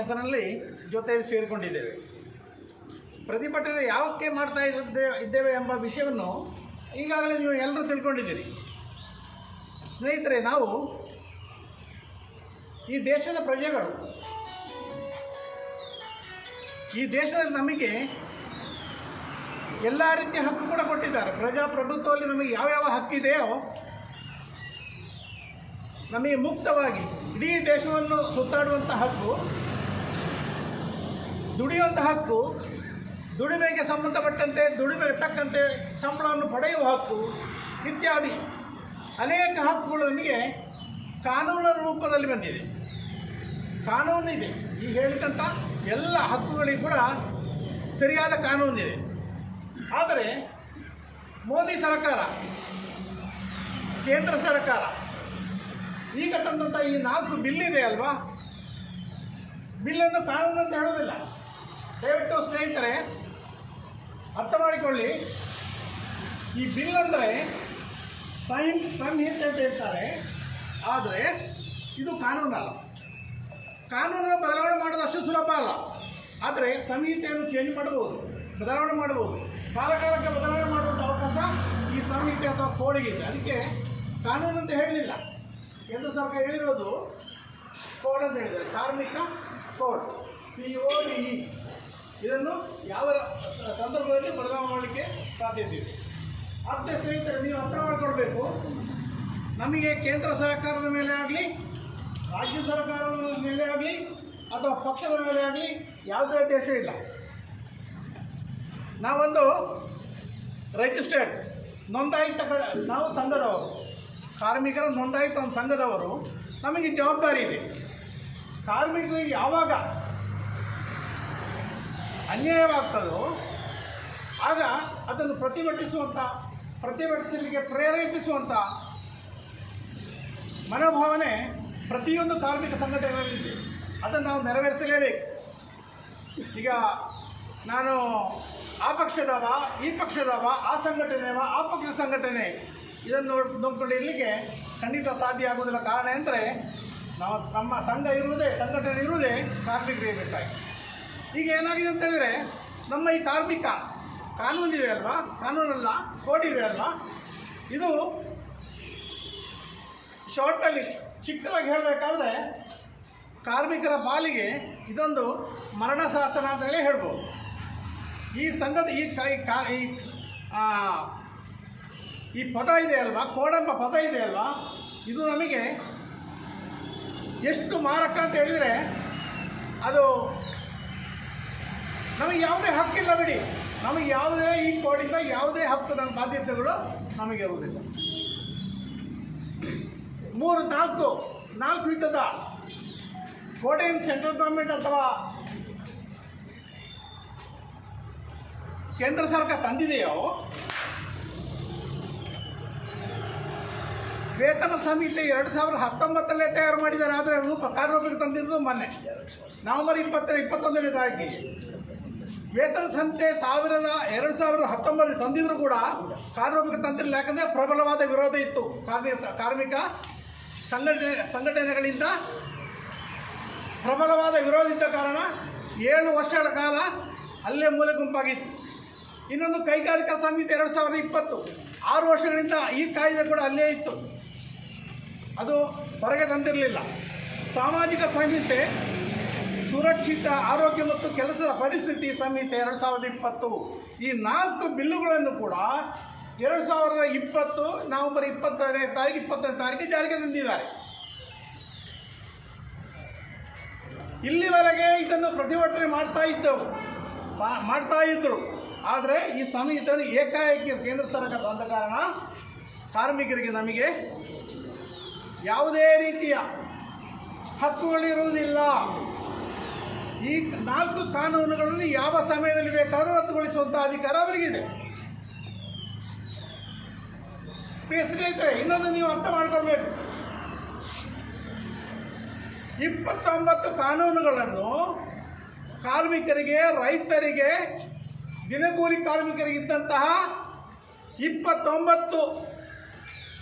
ಹೆಸರಿನಲ್ಲಿ ಜೊತೆಯಲ್ಲಿ ಸೇರಿಕೊಂಡಿದ್ದೇವೆ. ಪ್ರತಿಭಟನೆ ಯಾವಕ್ಕೆ ಮಾಡ್ತಾ ಇದ್ದೇವೆ ಎಂಬ ವಿಷಯವನ್ನು ಈಗಾಗಲೇ ನೀವು ಎಲ್ಲರೂ ತಿಳ್ಕೊಂಡಿದ್ದೀರಿ. ಸ್ನೇಹಿತರೆ, ನಾವು ಈ ದೇಶದ ಪ್ರಜೆಗಳು. ಈ ದೇಶದಲ್ಲಿ ನಮಗೆ ಎಲ್ಲ ರೀತಿಯ ಹಕ್ಕು ಕೂಡ ಕೊಟ್ಟಿದ್ದಾರೆ. ಪ್ರಜಾಪ್ರಭುತ್ವದಲ್ಲಿ ನಮಗೆ ಯಾವ್ಯಾವ ಹಕ್ಕಿದೆಯೋ ನಮಗೆ ಮುಕ್ತವಾಗಿ ಇಡೀ ದೇಶವನ್ನು ಸುತ್ತಾಡುವಂಥ ಹಕ್ಕು, ದುಡಿಯುವಂಥ ಹಕ್ಕು, ದುಡಿಮೆಗೆ ಸಂಬಂಧಪಟ್ಟಂತೆ ದುಡಿಮೆಗೆ ತಕ್ಕಂತೆ ಸಂಬಳವನ್ನು ಪಡೆಯುವ ಹಕ್ಕು ಇತ್ಯಾದಿ ಅನೇಕ ಹಕ್ಕುಗಳು ನಮಗೆ ಕಾನೂನಿನ ರೂಪದಲ್ಲಿ ಬಂದಿದೆ. ಕಾನೂನಿದೆ. ಈಗ ಹೇಳಿದಂಥ ಎಲ್ಲ ಹಕ್ಕುಗಳಿಗೂ ಕೂಡ ಸರಿಯಾದ ಕಾನೂನಿದೆ. ಆದರೆ ಮೋದಿ ಸರ್ಕಾರ, ಕೇಂದ್ರ ಸರ್ಕಾರ ಈಗ ತಂದಂಥ ಈ 4 ಬಿಲ್ ಇದೆ ಅಲ್ವಾ, ಬಿಲ್ಲನ್ನು ಕಾನೂನು ಅಂತ ಹೇಳೋದಿಲ್ಲ. ದಯವಿಟ್ಟು ಸ್ನೇಹಿತರೆ ಅರ್ಥ ಮಾಡಿಕೊಳ್ಳಿ. ಈ ಬಿಲ್ ಅಂದರೆ ಸಂಹಿತೆ ಅಂತ ಹೇಳ್ತಾರೆ, ಆದರೆ ಇದು ಕಾನೂನಲ್ಲ. ಕಾನೂನನ್ನು ಬದಲಾವಣೆ ಮಾಡೋದು ಅಷ್ಟು ಸುಲಭ ಅಲ್ಲ. ಆದರೆ ಸಂಹಿತೆಯನ್ನು ಚೇಂಜ್ ಮಾಡಬಹುದು, ಬದಲಾವಣೆ ಮಾಡಬಹುದು. ಕಾಲಕಾಲಕ್ಕೆ ಬದಲಾವಣೆ ಮಾಡುವಂಥ ಅವಕಾಶ ಈ ಸಂಹಿತೆ ಅಥವಾ ಕೋಡಿಗೆ ಇದೆ. ಅದಕ್ಕೆ ಕಾನೂನು ಅಂತ ಹೇಳಲಿಲ್ಲ. ಕೇಂದ್ರ ಸರ್ಕಾರ ಹೇಳಿರೋದು ಕೋಡ್ ಅಂತ ಹೇಳಿದ್ದಾರೆ, ಕಾರ್ಮಿಕ ಕೋಡ್, CODE. ಇದನ್ನು ಯಾವ ಸಂದರ್ಭದಲ್ಲಿ ಬದಲಾವಣೆ ಮಾಡಲಿಕ್ಕೆ ಸಾಧ್ಯತೆ ಇದೆ. ಆದರೆ ಸ್ನೇಹಿತರೆ, ನೀವು ಅರ್ಥ ಮಾಡಿಕೊಳ್ಬೇಕು, ನಮಗೆ ಕೇಂದ್ರ ಸರ್ಕಾರದ ಮೇಲೆ ಆಗಲಿ, ರಾಜ್ಯ ಸರ್ಕಾರದ ಮೇಲೆ ಆಗಲಿ, ಅಥವಾ ಪಕ್ಷದ ಮೇಲೆ ಆಗಲಿ ಯಾವುದೇ ದೇಶ ಇಲ್ಲ. ನಾವೊಂದು ರಿಜಿಸ್ಟರ್ಡ್ ನೋಂದಾಯಿತ ನಾವು ಸಂಘದವರು, ಕಾರ್ಮಿಕರ ನೋಂದಾಯಿತ ಒಂದು ಸಂಘದವರು. ನಮಗೆ ಜವಾಬ್ದಾರಿ ಇದೆ. ಕಾರ್ಮಿಕರಿಗೆ ಯಾವಾಗ ಅನ್ಯಾಯವಾಗ್ತದೋ ಆಗ ಅದನ್ನು ಪ್ರತಿಭಟಿಸಲಿಕ್ಕೆ ಪ್ರೇರೇಪಿಸುವಂಥ ಮನೋಭಾವನೆ ಪ್ರತಿಯೊಂದು ಕಾರ್ಮಿಕ ಸಂಘಟನೆಗಳಿದೆ. ಅದನ್ನು ನಾವು ನೆರವೇರಿಸಲೇಬೇಕು. ಈಗ ನಾನು ಆ ಪಕ್ಷದವ, ಈ ಪಕ್ಷದವ, ಆ ಸಂಘಟನೆವ, ಆ ಪಕ್ಷದ ಸಂಘಟನೆ, ಇದನ್ನು ನೋಡ್ಕೊಂಡಿರಲಿಕ್ಕೆ ಖಂಡಿತ ಸಾಧ್ಯ ಆಗೋದಿಲ್ಲ. ಕಾರಣ ಅಂದರೆ ನಮ್ಮ ಸಂಘಟನೆ ಇರುವುದೇ ಕಾರ್ಮಿಕರಿಗೆ ಬೇಕಾಗಿ. ಈಗ ಏನಾಗಿದೆ ಅಂತ ಹೇಳಿದರೆ, ನಮ್ಮ ಈ ಕಾರ್ಮಿಕ ಕಾನೂನಿದೆ ಅಲ್ವಾ, ಕಾನೂನಲ್ಲ ಕೋಡ್ ಇದೆ ಅಲ್ವಾ, ಇದು ಶಾರ್ಟಲ್ಲಿ ಚಿಕ್ಕದಾಗಿ ಹೇಳಬೇಕಾದ್ರೆ ಕಾರ್ಮಿಕರ ಪಾಲಿಗೆ ಇದೊಂದು ಮರಣ ಶಾಸನ ಅಂತೇಳಿ ಹೇಳ್ಬೋದು. ಈ ಸಂಘದ ಈ ಪದ ಇದೆ ಅಲ್ವಾ, ಕೋಡೆಂಬ ಪದ ಇದೆ ಅಲ್ವಾ, ಇದು ನಮಗೆ ಎಷ್ಟು ಮಾರಕ ಅಂತ ಹೇಳಿದರೆ, ಅದು ನಮಗೆ ಯಾವುದೇ ಹಕ್ಕಿಲ್ಲ ಬಿಡಿ. ನಮಗೆ ಯಾವುದೇ ಈ ಕೋಡಿಂದ ಯಾವುದೇ ಹಕ್ಕದ ಬಾಧ್ಯತೆಗಳು ನಮಗೆ ಇರುವುದಿಲ್ಲ. 4 ವಿಧದ ಕೋಡೇನು ಸೆಂಟ್ರಲ್ ಗೌರ್ಮೆಂಟ್ ಅಥವಾ ಕೇಂದ್ರ ಸರ್ಕಾರ ತಂದಿದೆಯೋ, ವೇತನ ಸಂಹಿತೆ 2019 ತಯಾರು ಮಾಡಿದ್ದಾರೆ. ಆದರೆ ಅದನ್ನು ಕಾರ್ಮಿಕರಿಗೆ ತಂದಿರೋದು ಮೊನ್ನೆ ನವೆಂಬರ್ 21ನೇ ತಾರೀಕಿಗೆ. ವೇತನ ಸಂಹಿತೆ 2019 ತಂದಿದ್ರು ಕೂಡ ಕಾರ್ಮಿಕ ತಂದಿರಲಿಲ್ಲ. ಯಾಕಂದರೆ ಪ್ರಬಲವಾದ ವಿರೋಧ ಇತ್ತು ಕಾರ್ಮಿಕ ಸಂಘಟನೆಗಳಿಂದ. ಪ್ರಬಲವಾದ ವಿರೋಧ ಇದ್ದ ಕಾರಣ 7 ವರ್ಷಗಳ ಕಾಲ ಅಲ್ಲೇ ಮೂಲೆ ಗುಂಪಾಗಿತ್ತು. ಇನ್ನೊಂದು ಕೈಗಾರಿಕಾ ಸಂಹಿತೆ 2020, 6 ವರ್ಷಗಳಿಂದ ಈ ಕಾಯ್ದೆ ಕೂಡ ಅಲ್ಲೇ ಇತ್ತು, ಅದು ಹೊರಗೆ ತಂದಿರಲಿಲ್ಲ. ಸಾಮಾಜಿಕ ಸಂಹಿತೆ, ಸುರಕ್ಷಿತ ಆರೋಗ್ಯ ಮತ್ತು ಕೆಲಸದ ಪರಿಸ್ಥಿತಿ ಸಂಹಿತೆ 2020, ಈ 4 ಬಿಲ್ಲುಗಳನ್ನು ಕೂಡ 2020 ನವೆಂಬರ್ 21ನೇ ತಾರೀಕಿಗೆ ಜಾರಿಗೆ ತಂದಿದ್ದಾರೆ. ಇಲ್ಲಿವರೆಗೆ ಇದನ್ನು ಪ್ರತಿಭಟನೆ ಮಾಡ್ತಾ ಇದ್ದರು. ಆದರೆ ಈ ಸಂಹಿತೆಯನ್ನು ಏಕಾಏಕಿ ಕೇಂದ್ರ ಸರ್ಕಾರ ತಂದ ಕಾರಣ ಕಾರ್ಮಿಕರಿಗೆ ನಮಗೆ ಯಾವುದೇ ರೀತಿಯ ಹಕ್ಕುಗಳಿರುವುದಿಲ್ಲ. ಈ 4 ಕಾನೂನುಗಳನ್ನು ಯಾವ ಸಮಯದಲ್ಲಿ ಬೇಕಾದರೂ ರದ್ದುಗೊಳಿಸುವಂಥ ಅಧಿಕಾರ ಅವರಿಗಿದೆ. ಪ್ರಿಯ ಸ್ನೇಹಿತರೆ, ಇನ್ನೊಂದು ನೀವು ಅರ್ಥ ಮಾಡ್ಕೊಳ್ಬೇಕು. 29 ಕಾನೂನುಗಳನ್ನು ಕಾರ್ಮಿಕರಿಗೆ, ರೈತರಿಗೆ, ದಿನಗೂಲಿ ಕಾರ್ಮಿಕರಿಗಿದ್ದಂತಹ 29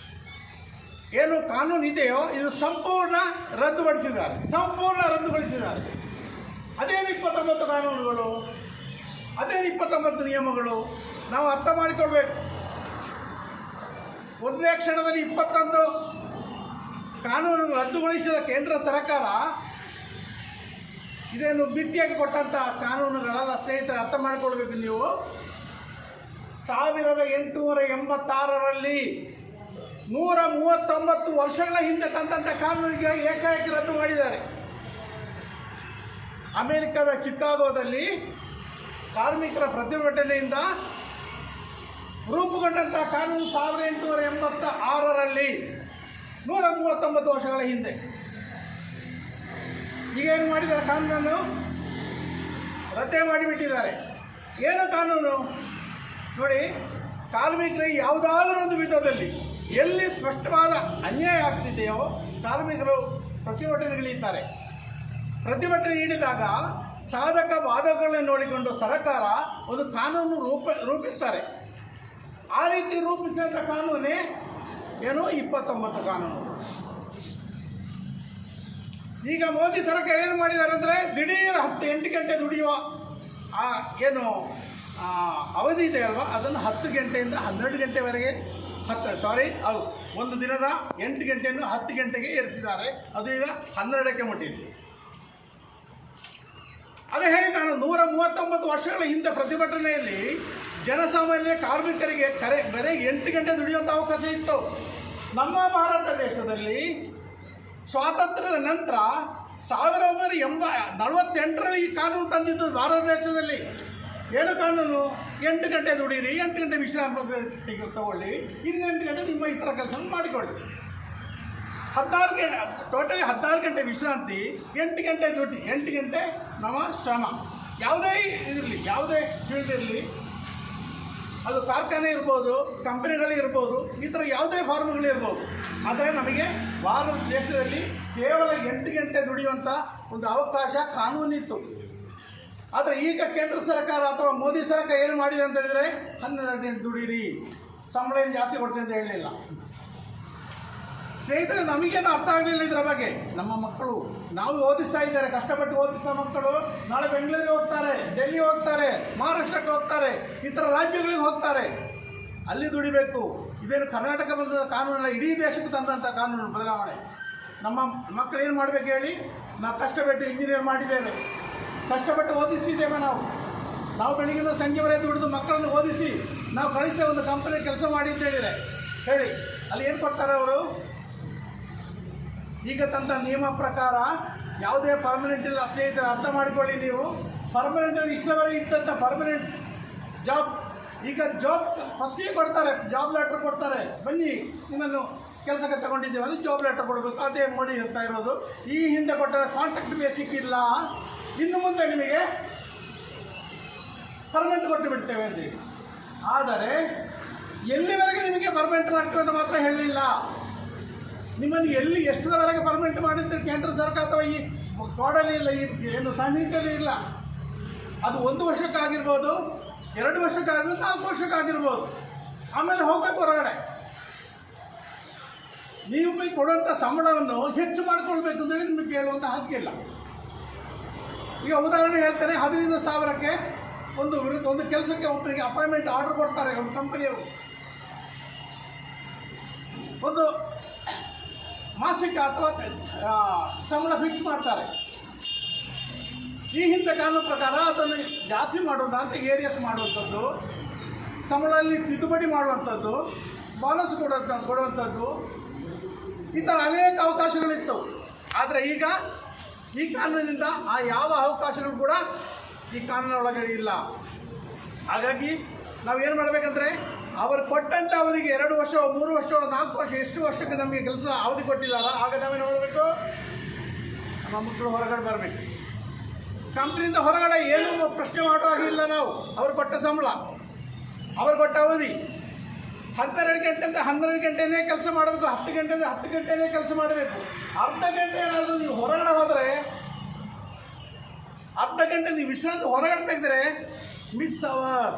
ಏನು ಕಾನೂನು ಇದೆಯೋ ಇದು ಸಂಪೂರ್ಣ ರದ್ದುಗೊಳಿಸಿದ್ದಾರೆ. ಅದೇನು 29 ಕಾನೂನುಗಳು, ಅದೇನು 29 ನಿಯಮಗಳು? ನಾವು ಅರ್ಥ ಮಾಡಿಕೊಳ್ಬೇಕು. ಒಂದೇ ಕ್ಷಣದಲ್ಲಿ 21 ಕಾನೂನು ರದ್ದುಗೊಳಿಸಿದ ಕೇಂದ್ರ ಸರ್ಕಾರ ಇದೇನು ಬಿಟ್ಟಿಯಾಗಿ ಕೊಟ್ಟಂಥ ಕಾನೂನುಗಳಲ್ಲ ಸ್ನೇಹಿತರೆ, ಅರ್ಥ ಮಾಡಿಕೊಳ್ಬೇಕು ನೀವು. 1886ರಲ್ಲಿ 139 ವರ್ಷಗಳ ಹಿಂದೆ ತಂದಂಥ ಕಾನೂನಿಗೆ ಏಕಾಏಕಿ ರದ್ದು ಮಾಡಿದ್ದಾರೆ. ಅಮೆರಿಕದ ಚಿಕಾಗೋದಲ್ಲಿ ಕಾರ್ಮಿಕರ ಪ್ರತಿಭಟನೆಯಿಂದ ರೂಪುಗೊಂಡಂಥ ಕಾನೂನು 1886ರಲ್ಲಿ 139 ವರ್ಷಗಳ ಹಿಂದೆ. ಈಗೇನು ಮಾಡಿದ್ದಾರೆ? ಕಾನೂನನ್ನು ರದ್ದೇ ಮಾಡಿಬಿಟ್ಟಿದ್ದಾರೆ. ಏನು ಕಾನೂನು ನೋಡಿ, ಕಾರ್ಮಿಕರಿಗೆ ಯಾವುದಾದ್ರೂ ಒಂದು ವಿಧದಲ್ಲಿ ಎಲ್ಲಿ ಸ್ಪಷ್ಟವಾದ ಅನ್ಯಾಯ ಆಗ್ತಿದೆಯೋ ಕಾರ್ಮಿಕರು ಪ್ರತಿಭಟನೆಗಳಿದ್ದಾರೆ. ಪ್ರತಿಭಟನೆ ನೀಡಿದಾಗ ಸಾಧಕ ಬಾಧಕಗಳನ್ನು ನೋಡಿಕೊಂಡು ಸರ್ಕಾರ ಒಂದು ಕಾನೂನು ರೂಪಿಸ್ತಾರೆ. ಆ ರೀತಿ ರೂಪಿಸಿದಂಥ ಕಾನೂನೇ ಏನು 29 ಕಾನೂನು. ಈಗ ಮೋದಿ ಸರ್ಕಾರ ಏನು ಮಾಡಿದ್ದಾರೆ ಅಂದರೆ ದಿಢೀರ್ 8 ಗಂಟೆ ದುಡಿಯುವ ಏನು ಅವಧಿ ಇದೆ ಅಲ್ವಾ, ಅದನ್ನು 10 ಗಂಟೆಯಿಂದ 12 ಗಂಟೆವರೆಗೆ ಅದು ಒಂದು ದಿನದ 8 ಗಂಟೆಯನ್ನು 10 ಗಂಟೆಗೆ ಏರಿಸಿದ್ದಾರೆ. ಅದು ಈಗ 12ಕ್ಕೆ ಮುಟ್ಟಿದೆ. ಅದೇ ಹೇಳಿ ನಾನು 139 ವರ್ಷಗಳ ಹಿಂದೆ ಪ್ರತಿಭಟನೆಯಲ್ಲಿ ಜನಸಾಮಾನ್ಯ ಕಾರ್ಮಿಕರಿಗೆ ಬರೀ 8 ಗಂಟೆ ದುಡಿಯುವಂಥ ಅವಕಾಶ ಇತ್ತು. ನಮ್ಮ ಭಾರತ ದೇಶದಲ್ಲಿ ಸ್ವಾತಂತ್ರ್ಯದ ನಂತರ 1948ರಲ್ಲಿ ಈ ಕಾನೂನು ತಂದಿದ್ದು ಭಾರತ ದೇಶದಲ್ಲಿ. ಏನು ಕಾನೂನು? 8 ಗಂಟೆ ದುಡೀರಿ, 8 ಗಂಟೆ ವಿಶ್ರಾಮ ತಗೊಳ್ಳಿ, ಇನ್ನು 8 ಗಂಟೆ ನಿಮ್ಮ ಇತರ ಕೆಲಸ ಮಾಡಿಕೊಳ್ಳಿ. 14 ಗಂಟೆ ವಿಶ್ರಾಂತಿ, 8 ಗಂಟೆ ಡ್ಯೂಟಿ, 8 ಗಂಟೆ ನಮ್ಮ ಶ್ರಮ. ಯಾವುದೇ ಇರಲಿ, ಯಾವುದೇ ಫೀಲ್ಡ್ ಇರಲಿ, ಅದು ಕಾರ್ಖಾನೆ ಇರ್ಬೋದು, ಕಂಪನಿಗಳಿರ್ಬೋದು, ಈ ಥರ ಯಾವುದೇ ಫಾರ್ಮ್ಗಳಿರ್ಬೋದು. ಆದರೆ ನಮಗೆ ಭಾರತ ದೇಶದಲ್ಲಿ ಕೇವಲ 8 ಗಂಟೆ ದುಡಿಯುವಂಥ ಒಂದು ಅವಕಾಶ ಕಾನೂನಿತ್ತು. ಆದರೆ ಈಗ ಕೇಂದ್ರ ಸರ್ಕಾರ ಅಥವಾ ಮೋದಿ ಸರ್ಕಾರ ಏನು ಮಾಡಿದೆ ಅಂತ ಹೇಳಿದರೆ 12 ಗಂಟೆ ದುಡೀರಿ, ಸಂಬಳ ಏನು ಜಾಸ್ತಿ ಕೊಡ್ತೀನಿ ಅಂತ ಹೇಳಲಿಲ್ಲ. ಸ್ನೇಹಿತರೆ, ನಮಗೇನು ಅರ್ಥ ಆಗಲಿಲ್ಲ ಇದರ ಬಗ್ಗೆ. ನಮ್ಮ ಮಕ್ಕಳು ನಾವು ಓದಿಸ್ತಾ ಇದ್ದಾರೆ, ಕಷ್ಟಪಟ್ಟು ಓದಿಸಿದ ಮಕ್ಕಳು ನಾಳೆ ಬೆಂಗಳೂರಿಗೆ ಹೋಗ್ತಾರೆ, ಡೆಲ್ಲಿ ಹೋಗ್ತಾರೆ, ಮಹಾರಾಷ್ಟ್ರಕ್ಕೆ ಹೋಗ್ತಾರೆ, ಇತರ ರಾಜ್ಯಗಳಿಗೆ ಹೋಗ್ತಾರೆ, ಅಲ್ಲಿ ದುಡಿಬೇಕು. ಇದೇನು ಕರ್ನಾಟಕ ಬಂದ ಕಾನೂನಲ್ಲ, ಇಡೀ ದೇಶಕ್ಕೆ ತಂದಂಥ ಕಾನೂನು ಬದಲಾವಣೆ. ನಮ್ಮ ಮಕ್ಕಳು ಏನು ಮಾಡಬೇಕು ಹೇಳಿ? ನಾವು ಕಷ್ಟಪಟ್ಟು ಇಂಜಿನಿಯರ್ ಮಾಡಿದ್ದೇವೆ, ಕಷ್ಟಪಟ್ಟು ಓದಿಸಿದ್ದೇವೆ. ನಾವು ಬೆಳಗಿಂದ ಸಂಜೆವರೆಗೆ ದುಡಿದು ಮಕ್ಕಳನ್ನು ಓದಿಸಿ ನಾವು ಕಳಿಸ್ತೇವೆ ಒಂದು ಕಂಪನಿ ಕೆಲಸ ಮಾಡಿ ಅಂತ ಹೇಳಿದರೆ ಹೇಳಿ, ಅಲ್ಲಿ ಏನು ಕೊಡ್ತಾರೆ ಅವರು? ಈಗ ತಂದ ನಿಯಮ ಪ್ರಕಾರ ಯಾವುದೇ ಪರ್ಮನೆಂಟ್ ಇಲ್ಲ. ಸ್ನೇಹಿತರೆ, ಅರ್ಥ ಮಾಡಿಕೊಳ್ಳಿ ನೀವು. ಪರ್ಮನೆಂಟ್ ಇಷ್ಟವರೆಗೆ ಇದ್ದಂಥ ಪರ್ಮನೆಂಟ್ ಜಾಬ್ ಈಗ ಜಾಬ್ ಫಸ್ಟಿಗೆ ಕೊಡ್ತಾರೆ, ಜಾಬ್ ಲೆಟರ್ ಕೊಡ್ತಾರೆ, ಬನ್ನಿ ನಿಮ್ಮನ್ನು ಕೆಲಸಕ್ಕೆ ತಗೊಂಡಿದ್ದೇವೆ, ಅದು ಜಾಬ್ ಲೆಟರ್ ಕೊಡಬೇಕು. ಅದೇ ಮೋಡಿ ಇರ್ತಾ ಇರೋದು. ಈ ಹಿಂದೆ ಕೊಟ್ಟ ಕಾಂಟ್ರಾಕ್ಟ್ ಬೇಸಿಕ್ ಇಲ್ಲ, ಇನ್ನು ಮುಂದೆ ನಿಮಗೆ ಪರ್ಮನೆಂಟ್ ಕೊಟ್ಟು ಬಿಡ್ತೇವೆ ಅಂತೀವಿ. ಆದರೆ ಎಲ್ಲಿವರೆಗೆ ನಿಮಗೆ ಪರ್ಮನೆಂಟ್ ಮಾಡ್ತೇವೆ ಅಂತ ಮಾತ್ರ ಹೇಳಲಿಲ್ಲ. ನಿಮ್ಮನ್ನು ಎಷ್ಟರವರೆಗೆ ಪರ್ಮನೆಂಟ್ ಮಾಡಿದ್ರೆ ಕೇಂದ್ರ ಸರ್ಕಾರ ಅಥವಾ ಈ ಕಾಡಲ್ಲಿ ಇಲ್ಲ, ಈ ಏನು ಸಂಹಿತೆಯಲ್ಲಿ ಇಲ್ಲ. ಅದು 1 ವರ್ಷಕ್ಕಾಗಿರ್ಬೋದು, 2 ವರ್ಷಕ್ಕಾಗಿರ್ಬೋದು, 4 ವರ್ಷಕ್ಕಾಗಿರ್ಬೋದು. ಆಮೇಲೆ ಹೋಗಬೇಕು ಹೊರಗಡೆ. ನೀವು ಕೊಡುವಂಥ ಸಂಬಳವನ್ನು ಹೆಚ್ಚು ಮಾಡಿಕೊಳ್ಬೇಕು ಅಂತೇಳಿ ನಿಮಗೆ ಕೇಳುವಂಥ ಹಕ್ಕಿಲ್ಲ. ಈಗ ಉದಾಹರಣೆ ಹೇಳ್ತಾರೆ, 15,000ಕ್ಕೆ ಒಂದು ಕೆಲಸಕ್ಕೆ ಒಬ್ಬರಿಗೆ ಅಪಾಯಿಂಟ್ಮೆಂಟ್ ಆರ್ಡರ್ ಕೊಡ್ತಾರೆ ಒಂದು ಕಂಪನಿಯವರು. ಒಂದು ಮಾಸಿಕ ಅಥವಾ ಸಂಬಳ ಫಿಕ್ಸ್ ಮಾಡ್ತಾರೆ. ಈ ಹಿಂದೆ ಕಾನೂನು ಪ್ರಕಾರ ಅದನ್ನು ಜಾಸ್ತಿ ಮಾಡೋದು ಅಂತ ಏರಿಯಸ್ ಮಾಡುವಂಥದ್ದು, ಸಂಬಳದಲ್ಲಿ ತಿದ್ದುಪಡಿ ಮಾಡುವಂಥದ್ದು, ಬೋನಸ್ ಕೊಡುವಂಥದ್ದು, ಈ ಥರ ಅನೇಕ ಅವಕಾಶಗಳಿತ್ತು. ಆದರೆ ಈಗ ಈ ಕಾನೂನಿನಿಂದ ಆ ಯಾವ ಅವಕಾಶಗಳು ಕೂಡ ಈ ಕಾನೂನಿನ ಒಳಗಡೆ ಇಲ್ಲ. ಹಾಗಾಗಿ ನಾವೇನು ಮಾಡಬೇಕಂದ್ರೆ ಅವರು ಕೊಟ್ಟಂಥ ಅವಧಿಗೆ 2 ವರ್ಷ, 3 ವರ್ಷ, 4 ವರ್ಷ, ಎಷ್ಟು ವರ್ಷಕ್ಕೆ ನಮಗೆ ಕೆಲಸ ಅವಧಿ ಕೊಟ್ಟಿದ್ದಾರ, ಆಗ ನಾವೇನು ಮಾಡಬೇಕು? ನಮ್ಮ ಮಕ್ಕಳು ಹೊರಗಡೆ ಬರಬೇಕು. ಕಂಪ್ನಿಯಿಂದ ಹೊರಗಡೆ ಏನೂ ಪ್ರಶ್ನೆ ಮಾಡುವಾಗಿಲ್ಲ. ನಾವು ಅವ್ರು ಕೊಟ್ಟ ಸಂಬಳ, ಅವ್ರು ಕೊಟ್ಟ ಅವಧಿ 12 ಗಂಟೆಯಿಂದ 12 ಗಂಟೆನೇ ಕೆಲಸ ಮಾಡಬೇಕು, 10 ಗಂಟೆಯಿಂದ 10 ಗಂಟೆನೇ ಕೆಲಸ ಮಾಡಬೇಕು. ಅರ್ಧ ಗಂಟೆ ಏನಾದರೂ ನೀವು ಹೊರಗಡೆ ಹೋದರೆ, ಅರ್ಧ ಗಂಟೆ ನೀವು ವಿಶ್ರಾಂತಿ ಹೊರಗಡೆ ತೆಗೆದರೆ ಮಿಸ್ ಅವರ್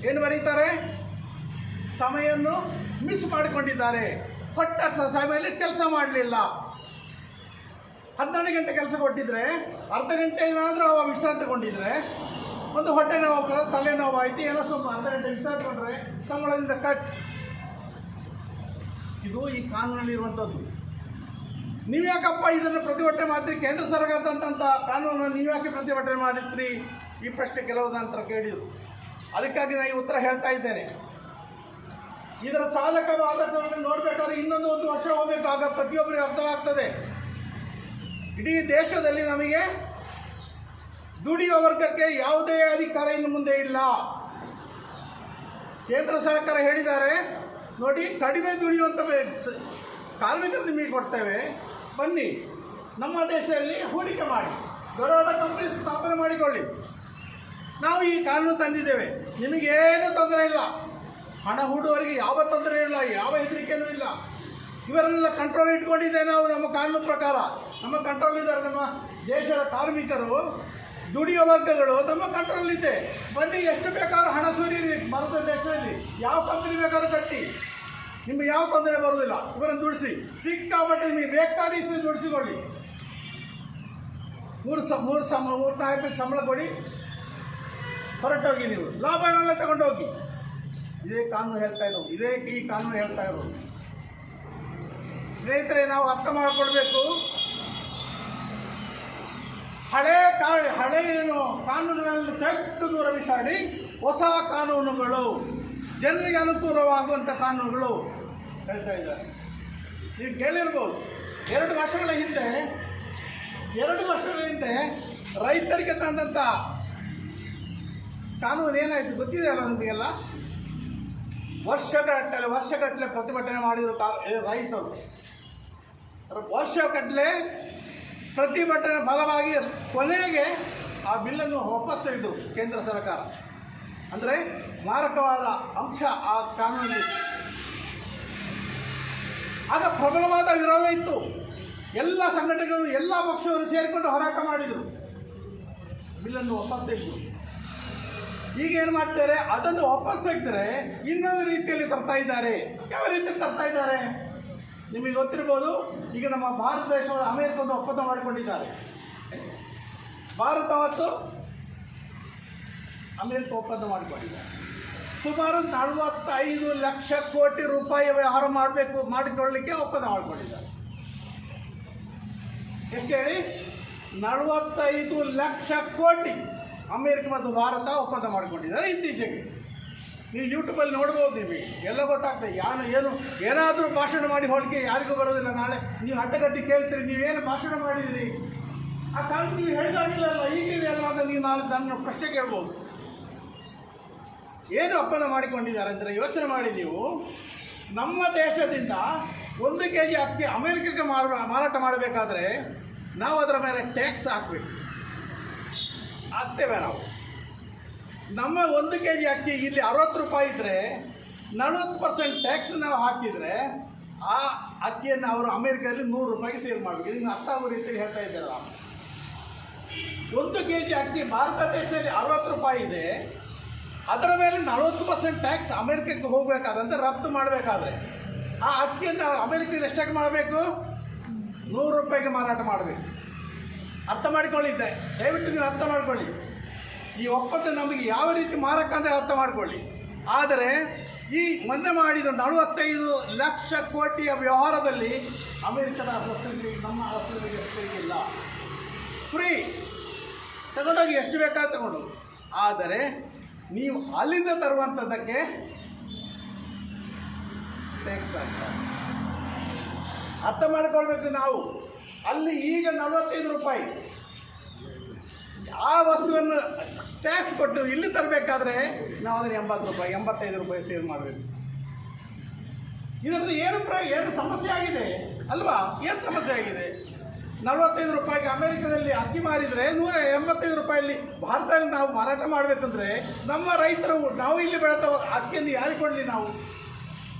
ಏನು ಬರೀತಾರೆ? ಸಮಯವನ್ನು ಮಿಸ್ ಮಾಡಿಕೊಂಡಿದ್ದಾರೆ, ಕೊಟ್ಟ ಸಮಯದಲ್ಲಿ ಕೆಲಸ ಮಾಡಲಿಲ್ಲ. 12 ಗಂಟೆ ಕೆಲಸ ಕೊಟ್ಟಿದ್ರೆ ಅರ್ಧ ಗಂಟೆ ಏನಾದರೂ ಅವ ವಿಶ್ರಾಂತಿ ಕೊಂಡಿದ್ರೆ ಒಂದು ಹೊಟ್ಟೆ ನೋವು ತಲೆನೋವು ಆಯ್ತು, ಏನೋ ಸ್ವಲ್ಪ ಅರ್ಧ ಗಂಟೆ ವಿಶ್ರಾಂತಿ ಕೊಂಡ್ರೆ ಸಂಬಳದಿಂದ ಕಟ್. ಇದು ಈ ಕಾನೂನಲ್ಲಿ ಇರುವಂಥದ್ದು. ನೀವು ಯಾಕಪ್ಪ ಇದನ್ನು ಪ್ರತಿಭಟನೆ ಮಾಡ್ತೀರಿ? ಕೇಂದ್ರ ಸರ್ಕಾರದಂಥ ಕಾನೂನನ್ನು ನೀವು ಯಾಕೆ ಪ್ರತಿಭಟನೆ ಮಾಡಿದ್ರಿ? ಈ ಪ್ರಶ್ನೆ ಕೆಲವು ನಂತರ ಕೇಳಿದರು. ಅದಕ್ಕಾಗಿ ನಾನು ಈ ಉತ್ತರ ಹೇಳ್ತಾ ಇದ್ದೇನೆ. ಇದರ ಸಾಧಕ ಬಾಧಕವನ್ನು ನೋಡಬೇಕಾದ್ರೆ ಇನ್ನೊಂದು 1 ವರ್ಷ ಹೋಗಬೇಕು, ಆಗ ಪ್ರತಿಯೊಬ್ಬರಿಗೆ ಅರ್ಥವಾಗ್ತದೆ. ಇಡೀ ದೇಶದಲ್ಲಿ ನಮಗೆ ದುಡಿಯುವ ವರ್ಗಕ್ಕೆ ಯಾವುದೇ ಅಧಿಕಾರ ಇನ್ನು ಮುಂದೆ ಇಲ್ಲ. ಕೇಂದ್ರ ಸರ್ಕಾರ ಹೇಳಿದ್ದಾರೆ, ನೋಡಿ ಕಡಿಮೆ ದುಡಿಯುವಂಥ ಕಾರ್ಮಿಕರು ನಿಮಗೆ ಕೊಡ್ತೇವೆ, ಬನ್ನಿ ನಮ್ಮ ದೇಶದಲ್ಲಿ ಹೂಡಿಕೆ ಮಾಡಿ, ದೊಡ್ಡ ದೊಡ್ಡ ಕಂಪನಿ ಸ್ಥಾಪನೆ ಮಾಡಿಕೊಳ್ಳಿ. ನಾವು ಈ ಕಾನೂನು ತಂದಿದ್ದೇವೆ, ನಿಮಗೇನು ತೊಂದರೆ ಇಲ್ಲ, ಹಣ ಹೂಡುವವರಿಗೆ ಯಾವ ತೊಂದರೆ ಇಲ್ಲ, ಯಾವ ಹೆದರಿಕೆಯೂ ಇಲ್ಲ. ಇವರೆಲ್ಲ ಕಂಟ್ರೋಲ್ ಇಟ್ಕೊಂಡಿದ್ದೆ ನಾವು. ನಮ್ಮ ಕಾನೂನು ಪ್ರಕಾರ ನಮ್ಮ ಕಂಟ್ರೋಲ್ ಇದ್ದಾರೆ. ನಮ್ಮ ದೇಶದ ಕಾರ್ಮಿಕರು, ದುಡಿಯೋ ವರ್ಗಗಳು ನಮ್ಮ ಕಂಟ್ರೋಲಿದೆ. ಬನ್ನಿ, ಎಷ್ಟು ಬೇಕಾದ್ರೂ ಹಣ ಸುರಿಯಿರಿ ಭಾರತ ದೇಶದಲ್ಲಿ, ಯಾವ ಕಂಪನಿ ಬೇಕಾದ್ರೂ ಕಟ್ಟಿ, ನಿಮಗೆ ಯಾವ ತೊಂದರೆ ಬರೋದಿಲ್ಲ. ಇವರನ್ನು ದುಡಿಸಿ, ಸಿಕ್ಕಾಪಟ್ಟೆ ನಿಮಗೆ ಬೇಕಾದ ದುಡಿಸಿಕೊಳ್ಳಿ. 3-4 ಸಂಬಳ ಕೊಡಿ, ಹೊರಟೋಗಿ, ನೀವು ಲಾಭನೆಲ್ಲ ತಗೊಂಡೋಗಿ. ಇದೇ ಕಾನೂನು ಹೇಳ್ತಾ ಇರೋದು, ಈ ಕಾನೂನು ಹೇಳ್ತಾ ಇರೋದು. ಸ್ನೇಹಿತರೆ, ನಾವು ಅರ್ಥ ಮಾಡಿಕೊಳ್ಬೇಕು. ಹಳೆ ಏನು ಕಾನೂನುಗಳಲ್ಲಿ ತೆಗೆದು ದೂರ ಬಿಸಾಡಿ ಹೊಸ ಕಾನೂನುಗಳು, ಜನರಿಗೆ ಅನುಕೂಲವಾಗುವಂಥ ಕಾನೂನುಗಳು ಹೇಳ್ತಾ ಇದ್ದಾರೆ. ನೀವು ಕೇಳಿರ್ಬೋದು, 2 ವರ್ಷಗಳ ಹಿಂದೆ ರೈತರಿಗೆ ತಂದಂಥ ಕಾನೂನು ಏನಾಯಿತು ಗೊತ್ತಿದೆಯಲ್ಲ ನಿಮಗೆಲ್ಲ. ವರ್ಷಗಟ್ಟಲೆ ಪ್ರತಿಭಟನೆ ಮಾಡಿದರು ರೈತರು. ವರ್ಷಗಟ್ಟಲೆ ಪ್ರತಿಭಟನೆ ಫಲವಾಗಿ ಕೊನೆಗೆ ಆ ಬಿಲ್ಲನ್ನು ವಾಪಸ್ ತೆಗೆದು ಕೇಂದ್ರ ಸರ್ಕಾರ. ಅಂದರೆ ಮಾರಕವಾದ ಅಂಶ ಆ ಕಾನೂನಲ್ಲಿ. ಆಗ ಪ್ರಬಲವಾದ ವಿರೋಧ ಇತ್ತು. ಎಲ್ಲ ಸಂಘಟನೆಗಳು, ಎಲ್ಲ ಪಕ್ಷವರು ಸೇರಿಕೊಂಡು ಹೋರಾಟ ಮಾಡಿದರು, ಬಿಲ್ಲನ್ನು ವಾಪಸ್ ತೆಗೆದು. ಈಗೇನು ಮಾಡ್ತಾರೆ, ಅದನ್ನು ವಾಪಸ್ ತೆಗೆದರೆ ಇನ್ನೊಂದು ರೀತಿಯಲ್ಲಿ ತರ್ತಾ ಇದ್ದಾರೆ. ಯಾವ ರೀತಿಯಲ್ಲಿ ತರ್ತಾ ಇದ್ದಾರೆ ನಿಮಗೆ ಗೊತ್ತಿರ್ಬೋದು. ಈಗ ನಮ್ಮ ಭಾರತ ದೇಶವನ್ನು ಅಮೆರಿಕವನ್ನು ಒಪ್ಪಂದ ಮಾಡಿಕೊಂಡಿದ್ದಾರೆ. ಭಾರತ ಮತ್ತು ಅಮೆರಿಕ ಒಪ್ಪಂದ ಮಾಡಿಕೊಂಡಿದ್ದಾರೆ. ಸುಮಾರು 45 ಲಕ್ಷ ಕೋಟಿ ರೂಪಾಯಿ ವ್ಯವಹಾರ ಮಾಡಿಕೊಳ್ಳಲಿಕ್ಕೆ ಒಪ್ಪಂದ ಮಾಡಿಕೊಂಡಿದ್ದಾರೆ. ಎಷ್ಟು ಹೇಳಿ? 45 ಲಕ್ಷ ಕೋಟಿ ಅಮೆರಿಕ ಮತ್ತು ಭಾರತ ಒಪ್ಪಂದ ಮಾಡಿಕೊಂಡಿದ್ದಾರೆ ಇತ್ತೀಚೆಗೆ. ನೀವು ಯೂಟ್ಯೂಬಲ್ಲಿ ನೋಡ್ಬೋದು, ನಿಮಗೆ ಎಲ್ಲ ಗೊತ್ತಾಗ್ತದೆ. ಏನಾದರೂ ಭಾಷಣ ಮಾಡಿ ಹೋಲಿಕೆ ಯಾರಿಗೂ ಬರೋದಿಲ್ಲ. ನಾಳೆ ನೀವು ಅಡ್ಡಗಟ್ಟಿ ಕೇಳ್ತೀರಿ, ನೀವೇನು ಭಾಷಣ ಮಾಡಿದಿರಿ, ಆ ಕಾಲ ನೀವು ಹೇಳಿದಾಗಿಲ್ಲಲ್ಲ, ಈಗಿದೆ ಅಲ್ಲ ಅಂತ ನೀವು ನಾಳೆ ನನ್ನ ಪ್ರಶ್ನೆ ಕೇಳ್ಬೋದು. ಏನು ಒಪ್ಪಂದ ಮಾಡಿಕೊಂಡಿದ್ದಾರೆ ಅಂದರೆ ಯೋಚನೆ ಮಾಡಿ ನೀವು. ನಮ್ಮ ದೇಶದಿಂದ 1 kg ಅಕ್ಕಿ ಅಮೆರಿಕಕ್ಕೆ ಮಾರಾಟ ಮಾಡಬೇಕಾದ್ರೆ ನಾವು ಅದರ ಮೇಲೆ ಟ್ಯಾಕ್ಸ್ ಹಾಕ್ತೇವೆ ನಾವು. ನಮ್ಮ 1 kg ಅಕ್ಕಿ ಇಲ್ಲಿ 60 ರೂಪಾಯಿ ಇದ್ದರೆ 40% ಟ್ಯಾಕ್ಸ್ ನಾವು ಹಾಕಿದರೆ ಆ ಅಕ್ಕಿಯನ್ನು ಅವರು ಅಮೆರಿಕದಲ್ಲಿ 100 ರೂಪಾಯಿಗೆ ಸೇಲ್ ಮಾಡಬೇಕು. ಇದನ್ನು ಅರ್ಥ ಆಗೋ ರೀತಿಯಲ್ಲಿ ಹೇಳ್ತಾ ಇದ್ದಾರೆ ನಾವು. 1 kg ಅಕ್ಕಿ ಭಾರತ ದೇಶದಲ್ಲಿ 60 ರೂಪಾಯಿ ಇದೆ, ಅದರ ಮೇಲೆ 40% ಟ್ಯಾಕ್ಸ್ ಅಮೆರಿಕಕ್ಕೆ ಹೋಗಬೇಕಾದಂತೆ ರಫ್ತು ಮಾಡಬೇಕಾದ್ರೆ ಆ ಅಕ್ಕಿಯನ್ನು ಅಮೆರಿಕದಲ್ಲಿ ಎಷ್ಟಾಗಿ ಮಾಡಬೇಕು? 100 ರೂಪಾಯಿಗೆ ಮಾರಾಟ ಮಾಡಬೇಕು. ಅರ್ಥ ಮಾಡಿಕೊಳ್ಳಿದ್ದೆ, ದಯವಿಟ್ಟು ನೀವು ಅರ್ಥ ಮಾಡಿಕೊಳ್ಳಿ. ಈ ಒಪ್ಪಂದ ನಮಗೆ ಯಾವ ರೀತಿ ಮಾರಕ ಅಂದರೆ ಅರ್ಥ ಮಾಡಿಕೊಳ್ಳಿ. ಆದರೆ ಈ ಮೊನ್ನೆ ಮಾಡಿದ 45 ಲಕ್ಷ ಕೋಟಿಯ ವ್ಯವಹಾರದಲ್ಲಿ ಅಮೆರಿಕದ ವಸ್ತುಗಳಿಗೆ, ನಮ್ಮ ವಸ್ತುಗಳಿಗೆ ಎಷ್ಟಿಲ್ಲ, ಫ್ರೀ ತಗೊಂಡೋಗಿ ಎಷ್ಟು ಬೇಕಾದ್ರೆ ತಗೊಂಡು. ಆದರೆ ನೀವು ಅಲ್ಲಿಂದ ತರುವಂಥದ್ದಕ್ಕೆ ಟ್ಯಾಕ್ಸ್ ಆಗ್ತದೆ. ಅರ್ಥ ಮಾಡಿಕೊಳ್ಬೇಕು ನಾವು. ಅಲ್ಲಿ ಈಗ 45 ರೂಪಾಯಿ ಆ ವಸ್ತುವನ್ನು ಟ್ಯಾಕ್ಸ್ ಕೊಟ್ಟು ಇಲ್ಲಿ ತರಬೇಕಾದ್ರೆ ನಾವು ಅದನ್ನು 80 ರೂಪಾಯಿ 85 ರೂಪಾಯಿ ಸೇಲ್ ಮಾಡಬೇಕು. ಇದರಲ್ಲಿ ಏನು ಸಮಸ್ಯೆ ಆಗಿದೆ ಅಲ್ವಾ? ಏನು ಸಮಸ್ಯೆ ಆಗಿದೆ? 45 ರೂಪಾಯಿಗೆ ಅಮೆರಿಕದಲ್ಲಿ ಅಕ್ಕಿ ಮಾರಿದರೆ 185 ರೂಪಾಯಲ್ಲಿ ಭಾರತದಲ್ಲಿ ನಾವು ಮಾರಾಟ ಮಾಡಬೇಕಂದ್ರೆ ನಮ್ಮ ರೈತರು, ನಾವು ಇಲ್ಲಿ ಬೆಳೆದ ಅಕ್ಕಿಯನ್ನು ಯಾರಿಗೆ ಕೊಡಲಿ ನಾವು?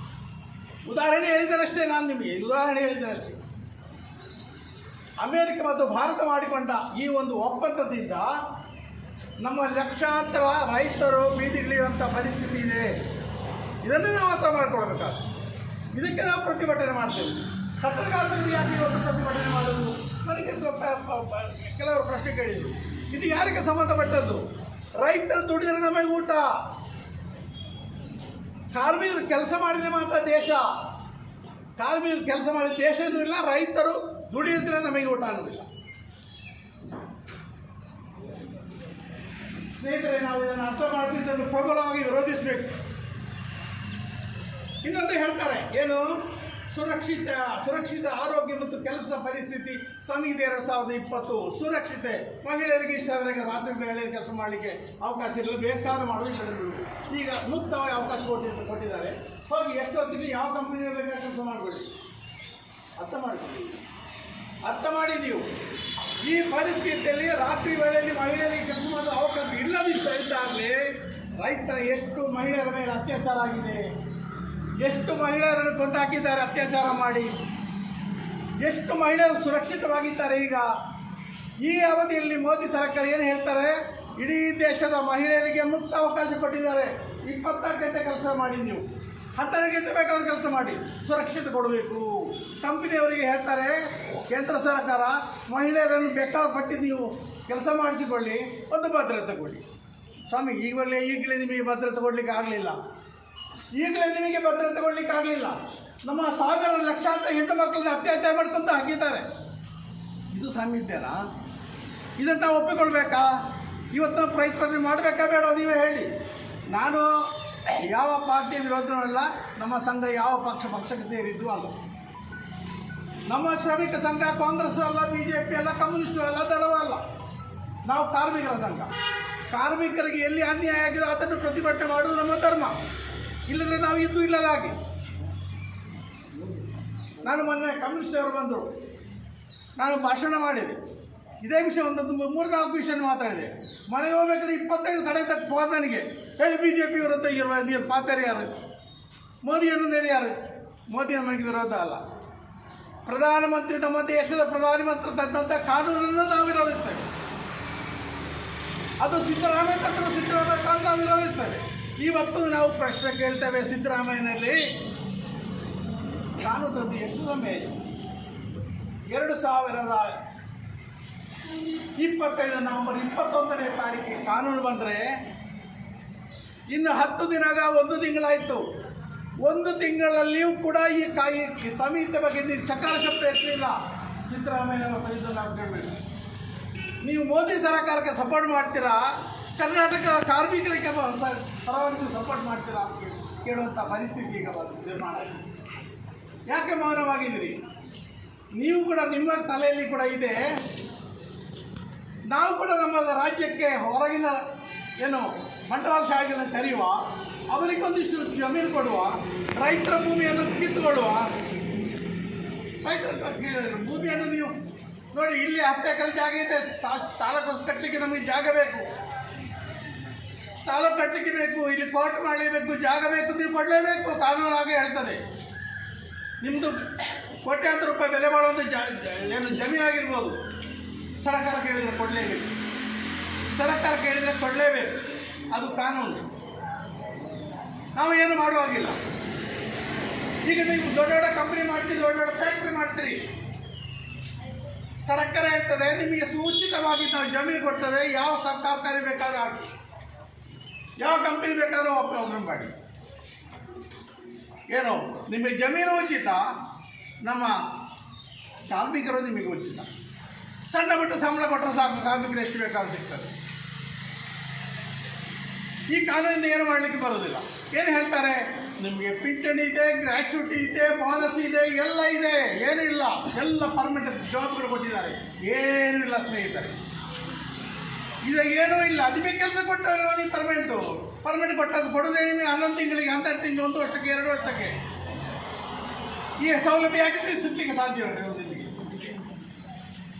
ಉದಾಹರಣೆ ಹೇಳಿದರಷ್ಟೇ, ನಾನು ನಿಮಗೆ ಉದಾಹರಣೆ ಹೇಳಿದರಷ್ಟೇ. ಅಮೆರಿಕ ಮತ್ತು ಭಾರತ ಮಾಡಿಕೊಂಡ ಈ ಒಂದು ಒಪ್ಪಂದದಿಂದ ನಮ್ಮ ಲಕ್ಷಾಂತರ ರೈತರು ಬೀದಿಗಿಳಿಯುವಂಥ ಪರಿಸ್ಥಿತಿ ಇದೆ. ಇದನ್ನೇ ನಾವು ಅರ್ಥ ಮಾಡಿಕೊಳ್ಬೇಕಾದ್ರೆ ಇದಕ್ಕೆ ನಾವು ಪ್ರತಿಭಟನೆ ಮಾಡ್ತೇವೆ. ಕಟ್ಟಡ ಕಾರ್ಮಿಕರು ಯಾಕೆ ಇವತ್ತು ಪ್ರತಿಭಟನೆ ಮಾಡೋದು? ನನಗೆ ಕೆಲವರು ಪ್ರಶ್ನೆ ಕೇಳಿದರು, ಇದು ಯಾರಿಗೆ ಸಂಬಂಧಪಟ್ಟದ್ದು? ರೈತರು ದುಡಿದ್ರೆ ನಮಗೆ ಊಟ, ಕಾರ್ಮಿಕರು ಕೆಲಸ ಮಾಡಿದ್ರೆ ಮಾತ್ರ ದೇಶ. ಕಾರ್ಮಿಕರು ಕೆಲಸ ಮಾಡಿದ ದೇಶನೂ ಇಲ್ಲ, ರೈತರು ದುಡಿಯಿದ್ರೆ ನಮಗೆ ಊಟ ಅನ್ನೋದಿಲ್ಲ. ಸ್ನೇಹಿತರೆ, ನಾವು ಇದನ್ನು ಅರ್ಥ ಮಾಡಿ ಇದನ್ನು ಪ್ರಬಲವಾಗಿ ವಿರೋಧಿಸಬೇಕು. ಇನ್ನೊಂದು ಹೇಳ್ತಾರೆ, ಏನು? ಸುರಕ್ಷಿತ ಆರೋಗ್ಯ ಮತ್ತು ಕೆಲಸದ ಪರಿಸ್ಥಿತಿ ಸಂಹಿತೆ 2020 ಸುರಕ್ಷತೆ. ಮಹಿಳೆಯರಿಗೆ ಇಷ್ಟವರೆಗೆ ರಾತ್ರಿ ವೇಳೆ ಕೆಲಸ ಮಾಡಲಿಕ್ಕೆ ಅವಕಾಶ ಇರಲಿಲ್ಲ, ಬೇಕಾದ್ರೂ ಮಾಡೋದು. ಈಗ ಮುಕ್ತವಾಗಿ ಅವಕಾಶ ಕೊಟ್ಟಿದ್ದಾರೆ. ಹೋಗಿ ಎಷ್ಟೊತ್ತಿಗೆ ಯಾವ ಕಂಪ್ನಿಯಲ್ಲಿ ಬೇಕಾದ ಕೆಲಸ ಮಾಡಿಕೊಳ್ಳಿ. ಅರ್ಥ ಮಾಡಿ ನೀವು. ಈ ಪರಿಸ್ಥಿತಿಯಲ್ಲಿ ರಾತ್ರಿ ವೇಳೆಯಲ್ಲಿ ಮಹಿಳೆಯರಿಗೆ ಕೆಲಸ ಮಾಡಲು ಅವಕಾಶ ಇಲ್ಲದಿದ್ದಾಗಲೇ ರೈತರ ಎಷ್ಟು ಮಹಿಳೆಯರ ಮೇಲೆ ಅತ್ಯಾಚಾರ ಆಗಿದೆ, ಎಷ್ಟು ಮಹಿಳೆಯರನ್ನು ಕೊಂದಾಕಿದ್ದಾರೆ ಅತ್ಯಾಚಾರ ಮಾಡಿ, ಎಷ್ಟು ಮಹಿಳೆಯರು ಸುರಕ್ಷಿತವಾಗಿದ್ದಾರೆ. ಈಗ ಈ ಅವಧಿಯಲ್ಲಿ ಮೋದಿ ಸರ್ಕಾರ ಏನು ಹೇಳ್ತಾರೆ? ಇಡೀ ದೇಶದ ಮಹಿಳೆಯರಿಗೆ ಮುಕ್ತ ಅವಕಾಶ ಕೊಟ್ಟಿದ್ದಾರೆ. 24 ಗಂಟೆ ಕೆಲಸ ಮಾಡಿ, ನೀವು 12 ಗಂಟೆ ಬೇಕಾದ್ರೆ ಕೆಲಸ ಮಾಡಿ, ಸುರಕ್ಷಿತ ಕೊಡಬೇಕು. ಕಂಪನಿಯವರಿಗೆ ಹೇಳ್ತಾರೆ ಕೇಂದ್ರ ಸರ್ಕಾರ, ಮಹಿಳೆಯರನ್ನು ಬೇಕಾಪಟ್ಟು ನೀವು ಕೆಲಸ ಮಾಡಿಸಿಕೊಳ್ಳಿ, ಒಂದು ಭದ್ರತೆ ಕೊಡಿ. ಸ್ವಾಮಿ, ಈಗಲೇ ನಿಮಗೆ ಭದ್ರತೆ ಕೊಡಲಿಕ್ಕೆ ಆಗಲಿಲ್ಲ. ನಿಮಗೆ ಭದ್ರತೆ ಕೊಡಲಿಕ್ಕೆ ಆಗಲಿಲ್ಲ. ನಮ್ಮ ಸಾವಿರ ಲಕ್ಷಾಂತರ ಹೆಣ್ಣು ಮಕ್ಕಳನ್ನ ಅತ್ಯಾಚಾರ ಮಾಡ್ಕೊಂತ ಹಾಕಿದ್ದಾರೆ. ಇದು ಸಾಮಿದ್ಯನಾ? ಇದನ್ನು ನಾವು ಒಪ್ಪಿಕೊಳ್ಬೇಕಾ? ಇವತ್ತು ನಾವು ಪ್ರಯತ್ನ ಮಾಡಬೇಕಾ ಬೇಡ? ನೀವೇ ಹೇಳಿ. ನಾನು ಯಾವ ಪಾರ್ಟಿಯ ವಿರೋಧನೂ ಅಲ್ಲ, ನಮ್ಮ ಸಂಘ ಯಾವ ಪಕ್ಷಕ್ಕೆ ಸೇರಿದ್ದು ಅಲ್ಲ. ನಮ್ಮ ಶ್ರಮಿಕ ಸಂಘ ಕಾಂಗ್ರೆಸ್ ಅಲ್ಲ, BJP ಅಲ್ಲ, ಕಮ್ಯುನಿಸ್ಟು ಅಲ್ಲ, ದಳವೂ ಅಲ್ಲ. ನಾವು ಕಾರ್ಮಿಕರ ಸಂಘ. ಕಾರ್ಮಿಕರಿಗೆ ಎಲ್ಲಿ ಅನ್ಯಾಯ ಆಗಿದೆ ಅದನ್ನು ಪ್ರತಿಭಟನೆ ಮಾಡುವುದು ನಮ್ಮ ಧರ್ಮ. ಇಲ್ಲದ್ರೆ ನಾವು ಇದ್ದು ಇಲ್ಲದಾಗಿ. ನಾನು ಮೊನ್ನೆ ಕಮ್ಯುನಿಸ್ಟ್ ಅವರು ಬಂದರು, ನಾನು ಭಾಷಣ ಮಾಡಿದೆ. ಇದೇ ವಿಷಯ ಒಂದು 3-4 ವಿಷಯ ಮಾತಾಡಿದೆ. ಮನೆಗೆ ಹೋಗ್ಬೇಕಾದ್ರೆ 25 ಕಡೆ ತಕ್ಕ ಹೋದ ನನಗೆ, BJP ವಿರುದ್ಧ ನೀರು ಪಾತರಿ ಯಾರು? ಮೋದಿಯನ್ನು ಯಾರು? ಮೋದಿ ನಮಗೆ ವಿರೋಧ ಅಲ್ಲ. ಪ್ರಧಾನಮಂತ್ರಿ, ನಮ್ಮ ದೇಶದ ಪ್ರಧಾನಮಂತ್ರಿ ತಂದಂಥ ಕಾನೂನನ್ನು ನಾವು ವಿರೋಧಿಸ್ತೇವೆ. ಅದು ಸಿದ್ದರಾಮಯ್ಯ ಕಾನೂನು ನಾವು ವಿರೋಧಿಸ್ತೇವೆ. ಇವತ್ತು ನಾವು ಪ್ರಶ್ನೆ ಕೇಳ್ತೇವೆ, ಸಿದ್ದರಾಮಯ್ಯನಲ್ಲಿ ಕಾನೂನು ಎಷ್ಟು ಸಮಯ? 2025 ನವೆಂಬರ್ 21ನೇ ತಾರೀಕಿಗೆ ಕಾನೂನು ಬಂದರೆ ಇನ್ನು 10 ದಿನ, 1 ತಿಂಗಳಾಯಿತು. 1 ತಿಂಗಳಲ್ಲಿಯೂ ಕೂಡ ಈ ಸಮಿತಿ ಬಗ್ಗೆ ನೀವು ಚಕಾರ ಶಬ್ದ ಎತ್ತಲಿಲ್ಲ. ಸಿದ್ದರಾಮಯ್ಯನವರು ನಾವು ಕೇಳಬೇಕು. ನೀವು ಮೋದಿ ಸರ್ಕಾರಕ್ಕೆ ಸಪೋರ್ಟ್ ಮಾಡ್ತೀರಾ, ಕರ್ನಾಟಕದ ಕಾರ್ಮಿಕರಿಗೆ ಪರವಾಗಿ ಸಪೋರ್ಟ್ ಮಾಡ್ತೀರಾ ಅಂತ ಕೇಳುವಂಥ ಪರಿಸ್ಥಿತಿ ಈಗ ನಿರ್ಮಾಣ ಆಗಿದೆ. ಯಾಕೆ ಮೌನವಾಗಿದ್ದೀರಿ? ನೀವು ಕೂಡ ನಿಮ್ಮ ತಲೆಯಲ್ಲಿ ಕೂಡ ಇದೆ. ನಾವು ಕೂಡ ನಮ್ಮ ರಾಜ್ಯಕ್ಕೆ ಹೊರಗಿನ ಬಂಡವಾಳಶಾಹಿಗಳನ್ನು ಕರೆಯುವ, ಅವರಿಗೊಂದಿಷ್ಟು ಜಮೀನು ಕೊಡುವ, ರೈತರ ಭೂಮಿಯನ್ನು ಕಿತ್ತುಕೊಳ್ಳುವ. ರೈತರ ಭೂಮಿಯನ್ನು ನೀವು ನೋಡಿ, ಇಲ್ಲಿ 10 ಎಕರೆ ಜಾಗ ಇದೆ, ತಾಲೂಕು ಕಟ್ಟಲಿಕ್ಕೆ ನಮಗೆ ಜಾಗ ಬೇಕು, ತಾಲೂಕು ಕಟ್ಟಲಿಕ್ಕೆ ಬೇಕು, ಇಲ್ಲಿ ಕೋರ್ಟ್ ಮಾಡಲೇಬೇಕು, ಜಾಗ ಬೇಕು, ನೀವು ಕೊಡಲೇಬೇಕು. ಕಾನೂನು ಹಾಗೆ ಹೇಳ್ತದೆ. ನಿಮ್ಮದು ಕೋಟ್ಯಾಂತರ ರೂಪಾಯಿ ಬೆಲೆ ಬಾಳುವಂಥ ಜಮೀನಾಗಿರ್ಬೋದು, ಸರ್ಕಾರ ಕೇಳಿದರೆ ಕೊಡಲೇಬೇಕು, ಸರ್ಕಾರ ಕೇಳಿದರೆ ಕೊಡಲೇಬೇಕು. ಅದು ಕಾನೂನು. ನಾವು ಏನು ಮಾಡುವಾಗಿಲ್ಲ. ಈಗ ನೀವು ದೊಡ್ಡ ದೊಡ್ಡ ಕಂಪ್ನಿ ಮಾಡ್ತೀರಿ, ದೊಡ್ಡ ದೊಡ್ಡ ಫ್ಯಾಕ್ಟ್ರಿ ಮಾಡ್ತೀರಿ, ಸರ್ಕಾರ ಹೇಳ್ತದೆ ನಿಮಗೆ ಸೂಚಿತವಾಗಿ ನಾವು ಜಮೀನು ಕೊಡ್ತದೆ, ಯಾವ ಕಾರ್ಖಾನೆ ಬೇಕಾದ್ರೂ ಹಾಕಿ, ಯಾವ ಕಂಪನಿ ಬೇಕಾದ್ರೂ ಓಪನ್ ಮಾಡಿ. ಏನು ನಿಮಗೆ ಜಮೀನು ಉಚಿತ, ನಮ್ಮ ಕಾರ್ಮಿಕರು ನಿಮಗೆ ಉಚಿತ. ಸಣ್ಣ ಪುಟ್ಟ ಸಂಬಳ ಕೊಟ್ಟರೆ ಸಾಕು, ಕಾರ್ಮಿಕರು ಎಷ್ಟು ಬೇಕಾದ್ರೂ ಸಿಗ್ತದೆ. ಈ ಕಾನೂನಿಂದ ಏನು ಮಾಡಲಿಕ್ಕೆ ಬರೋದಿಲ್ಲ. ಏನು ಹೇಳ್ತಾರೆ? ನಿಮಗೆ ಪಿಂಚಣಿ ಇದೆ, ಗ್ರ್ಯಾಚ್ಯುಟಿ ಇದೆ, ಬೋನಸ್ ಇದೆ, ಎಲ್ಲ ಇದೆ. ಏನಿಲ್ಲ, ಎಲ್ಲ ಪರ್ಮನೆಂಟ್ ಜಾಬ್ಗಳು ಕೊಟ್ಟಿದ್ದಾರೆ. ಏನೂ ಇಲ್ಲ ಸ್ನೇಹಿತರೆ, ಇದು ಏನೂ ಇಲ್ಲ. ಅದಕ್ಕೆ ಕೆಲಸ ಕೊಟ್ಟರೆ ನೀವು ಪರ್ಮನೆಂಟ್ ಕೊಟ್ಟದ್ದು ಕೊಡೋದೇ 11 ತಿಂಗಳಿಗೆ, 12 ತಿಂಗಳು, 1 ವರ್ಷಕ್ಕೆ, 2 ವರ್ಷಕ್ಕೆ. ಈ ಸೌಲಭ್ಯ ಯಾಕೆ ಸಿಗ್ಲಿಕ್ಕೆ ಸಾಧ್ಯ ಉಂಟು ನಿಮಗೆ?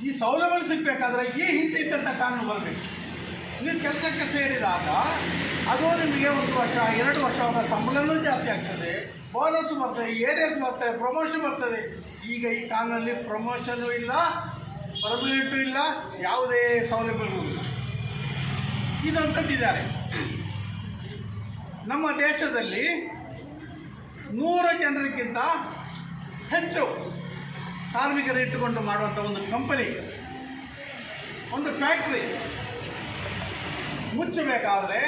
ಈ ಸೌಲಭ್ಯ ಸಿಗಬೇಕಾದ್ರೆ ಈ ಹಿಂದೆ ಇದ್ದಂಥ ಕಾನೂನು ಬರಬೇಕು. ನೀವು ಕೆಲಸಕ್ಕೆ ಸೇರಿದಾಗ ಅದು ನಿಮಗೆ 1 ವರ್ಷ 2 ವರ್ಷ ಆಗ ಸಂಬಳನೂ ಜಾಸ್ತಿ ಆಗ್ತದೆ, ಬೋನಸ್ ಬರ್ತದೆ, ಏರಿಯಸ್ ಬರ್ತದೆ, ಪ್ರಮೋಷನ್ ಬರ್ತದೆ. ಈಗ ಈ ಕಾನೂನಲ್ಲಿ ಪ್ರಮೋಷನ್ನು ಇಲ್ಲ, ಪರ್ಮನೆಂಟು ಇಲ್ಲ, ಯಾವುದೇ ಸೌಲಭ್ಯಗಳು ಇಲ್ಲ. ಇದೊಂದಿದ್ದಾರೆ. ನಮ್ಮ ದೇಶದಲ್ಲಿ 100 ಜನರಿಗಿಂತ ಹೆಚ್ಚು ಕಾರ್ಮಿಕರು ಇಟ್ಟುಕೊಂಡು ಮಾಡುವಂಥ ಒಂದು ಕಂಪನಿ, ಒಂದು ಫ್ಯಾಕ್ಟ್ರಿ ಮುಚ್ಚಬೇಕಾದರೆ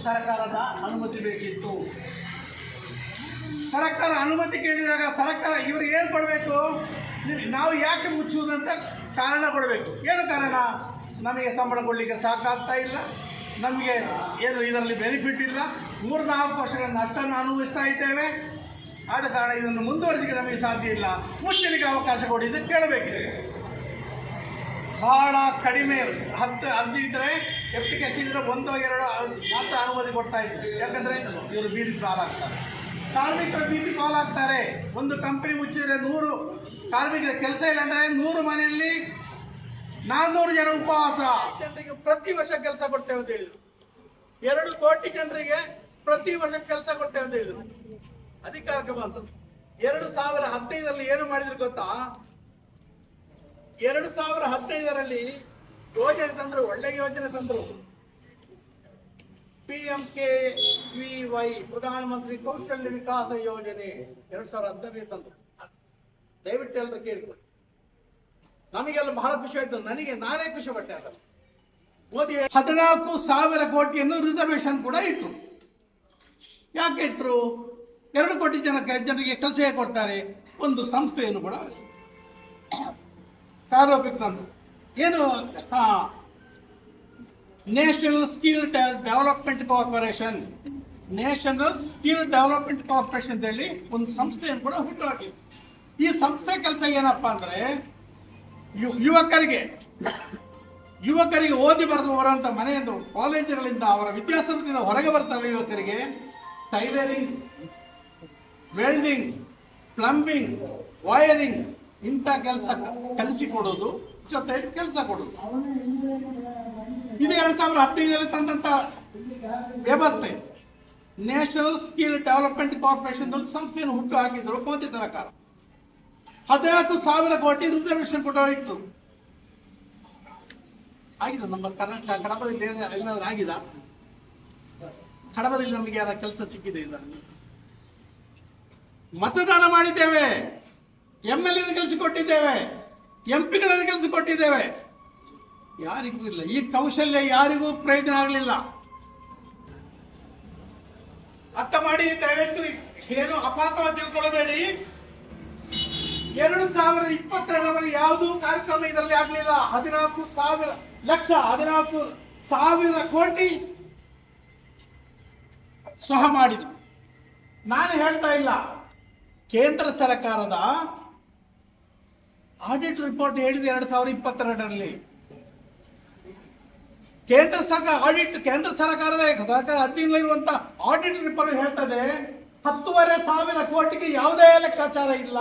ಸರ್ಕಾರದ ಅನುಮತಿ ಬೇಕಿತ್ತು. ಸರ್ಕಾರ ಅನುಮತಿ ಕೇಳಿದಾಗ ಸರ್ಕಾರ ಇವ್ರಿಗೆ ಏನು ಕೊಡಬೇಕು? ನಾವು ಯಾಕೆ ಮುಚ್ಚುವುದಂತ ಕಾರಣ ಕೊಡಬೇಕು. ಏನು ಕಾರಣ? ನಮಗೆ ಸಂಬಳ ಕೊಡಲಿಕ್ಕೆ ಸಾಕಾಗ್ತಾ ಇಲ್ಲ, ನಮಗೆ ಏನು ಇದರಲ್ಲಿ ಬೆನಿಫಿಟ್ ಇಲ್ಲ, 3-4 ವರ್ಷಗಳಿಂದ ಅಷ್ಟನ್ನು ಅನುಭವಿಸ್ತಾ ಇದ್ದೇವೆ, ಆದ ಕಾರಣ ಇದನ್ನು ಮುಂದುವರಿಸಲಿಕ್ಕೆ ನಮಗೆ ಸಾಧ್ಯ ಇಲ್ಲ, ಮುಚ್ಚಲಿಕ್ಕೆ ಅವಕಾಶ ಕೊಡಿ ಅಂತ ಕೇಳಬೇಕಿದೆ. ಬಹಳ ಕಡಿಮೆ 10 ಅರ್ಜಿ ಇದ್ದರೆ ಎಪ್ಲಿಕೇಶನ್ ಇದ್ದರೆ 1-2 ಮಾತ್ರ ಅನುಮತಿ ಕೊಡ್ತಾ ಇದ್ರು. ಯಾಕಂದರೆ ಇವರು ಬೀದಿ ಪಾಲಾಗ್ತಾರೆ, ಕಾರ್ಮಿಕರು ಬೀದಿ ಪಾಲಾಗ್ತಾರೆ. ಒಂದು ಕಂಪನಿ ಮುಚ್ಚಿದರೆ 100 ಕಾರ್ಮಿಕರ ಕೆಲಸ ಇಲ್ಲ ಅಂದರೆ 100 ಮನೆಯಲ್ಲಿ 400 ಜನ ಉಪವಾಸ. ಜನರಿಗೆ ಪ್ರತಿ ವರ್ಷ ಕೆಲಸ ಕೊಡ್ತೇವೆ ಅಂತ ಹೇಳಿದ್ರು. 2 ಕೋಟಿ ಜನರಿಗೆ ಪ್ರತಿ ವರ್ಷ ಕೆಲಸ ಕೊಡ್ತೇವೆ ಅಂತ ಹೇಳಿದ್ರು. ಅಧಿಕಾರಕ್ಕೆ ಬಂತು 2015ರಲ್ಲಿ ಏನು ಮಾಡಿದ್ರು ಗೊತ್ತಾ? 2015ರಲ್ಲಿ ಯೋಜನೆ ತಂದ್ರು, ಒಳ್ಳೆ ಯೋಜನೆ ತಂದ್ರು. PMKVY, ಪ್ರಧಾನ ಮಂತ್ರಿ ಕೌಶಲ್ಯ ವಿಕಾಸ ಯೋಜನೆ 2015ರಲ್ಲಿ ತಂದ್ರು. ದಯವಿಟ್ಟು ಎಲ್ಲರೂ ಕೇಳಿಕೊಳ್ಳಿ. ನಮಗೆಲ್ಲ ಬಹಳ ಖುಷಿ ಆಯ್ತು, ನಾನೇ ಖುಷಿ ಪಟ್ಟೆ. ಅಲ್ಲ, ಮೋದಿ 14,000 ಕೋಟಿಯನ್ನು ರಿಸರ್ವೇಶನ್ ಕೂಡ ಇಟ್ರು. ಯಾಕೆ ಇಟ್ರು? 2 ಕೋಟಿ ಜನರಿಗೆ ಕೆಲಸ ಕೊಡ್ತಾರೆ. ಒಂದು ಸಂಸ್ಥೆಯನ್ನು ಕೂಡ ಕಾರ್ಯರೂಪಕ್ಕೆ ತಂದು ಏನು national skill development corporation, national skill development corporation ಅಂತ ಹೇಳಿ ಒಂದು ಸಂಸ್ಥೆಯನ್ನು ಕೂಡ ಹುಟ್ಟುಹಾಕಿದೆ. ಈ ಸಂಸ್ಥೆ ಕೆಲಸ ಏನಪ್ಪಾ ಅಂದ್ರೆ ಯುವಕರಿಗೆ ಓದಿ ಬರುವಂತ ಮನೆಯಿಂದ, ಕಾಲೇಜುಗಳಿಂದ, ಅವರ ವಿದ್ಯಾಸಂಸ್ಥೆಯಿಂದ ಹೊರಗೆ ಬರ್ತಾರೆ ಯುವಕರಿಗೆ ಟೈಲರಿಂಗ್, ವೆಲ್ಡಿಂಗ್, ಪ್ಲಂಬಿಂಗ್, ವೈರಿಂಗ್ ಇಂಥ ಕೆಲಸ ಕಲಿಸಿಕೊಡೋದು, ಜೊತೆ ಕೆಲಸ ಕೊಡೋದು. ಇದು 2015ರಲ್ಲಿ ತಂದಂತ ವ್ಯವಸ್ಥೆ. ನ್ಯಾಷನಲ್ ಸ್ಕಿಲ್ ಡೆವಲಪ್ಮೆಂಟ್ ಕಾರ್ಪೊರೇಷನ್ ಒಂದು ಸಂಸ್ಥೆಯನ್ನು ಹುಟ್ಟು ಹಾಕಿದ್ರು ಮೋದಿ ಸರ್ಕಾರ. 14,000 ಕೋಟಿ ರಿಸರ್ವೇಶನ್ ಕೂಡ ಇತ್ತು. ಆಗಿದೆ ನಮ್ಮ ಕರ್ನಾಟಕ ಕಡಬದಲ್ಲಿ ಏನಾದ್ರು ಆಗಿದೆ? ಕಡಬದಲ್ಲಿ ನಮಗೆ ಯಾರ ಕೆಲಸ ಸಿಕ್ಕಿದೆ? ಇದರಲ್ಲಿ ಮತದಾನ ಮಾಡಿದ್ದೇವೆ, MLA ಕಲಿಸಿಕೊಟ್ಟಿದ್ದೇವೆ, MP ಗಳನ್ನು ಕಲಿಸಿಕೊಟ್ಟಿದ್ದೇವೆ, ಯಾರಿಗೂ ಇಲ್ಲ. ಈ ಕೌಶಲ್ಯ ಯಾರಿಗೂ ಪ್ರಯೋಜನ ಆಗಲಿಲ್ಲ. ಅರ್ಥ ಮಾಡಿ, ದಯವಿಟ್ಟು ಏನು ಅಪಾರ್ಥವಾಗಿ ತಿಳ್ಕೊಳ್ಳಬೇಡಿ. 2022ರಲ್ಲಿ ಯಾವುದೂ ಕಾರ್ಯಕ್ರಮ ಇದರಲ್ಲಿ ಆಗಲಿಲ್ಲ. 14,000 ಕೋಟಿ ಸಹ ಮಾಡಿದ್ರು. ನಾನು ಹೇಳ್ತಾ ಇಲ್ಲ, ಕೇಂದ್ರ ಸರ್ಕಾರದ ಆಡಿಟ್ ರಿಪೋರ್ಟ್ ಹೇಳಿದೆ 2022ರಲ್ಲಿ. ಕೇಂದ್ರ ಸರ್ಕಾರದ ಅಧೀನಲ್ಲಿರುವಂತ ಆಡಿಟ್ ರಿಪೋರ್ಟ್ ಹೇಳ್ತದೆ 10,500 ಕೋಟಿಗೆ ಯಾವುದೇ ಲೆಕ್ಕಾಚಾರ ಇಲ್ಲ.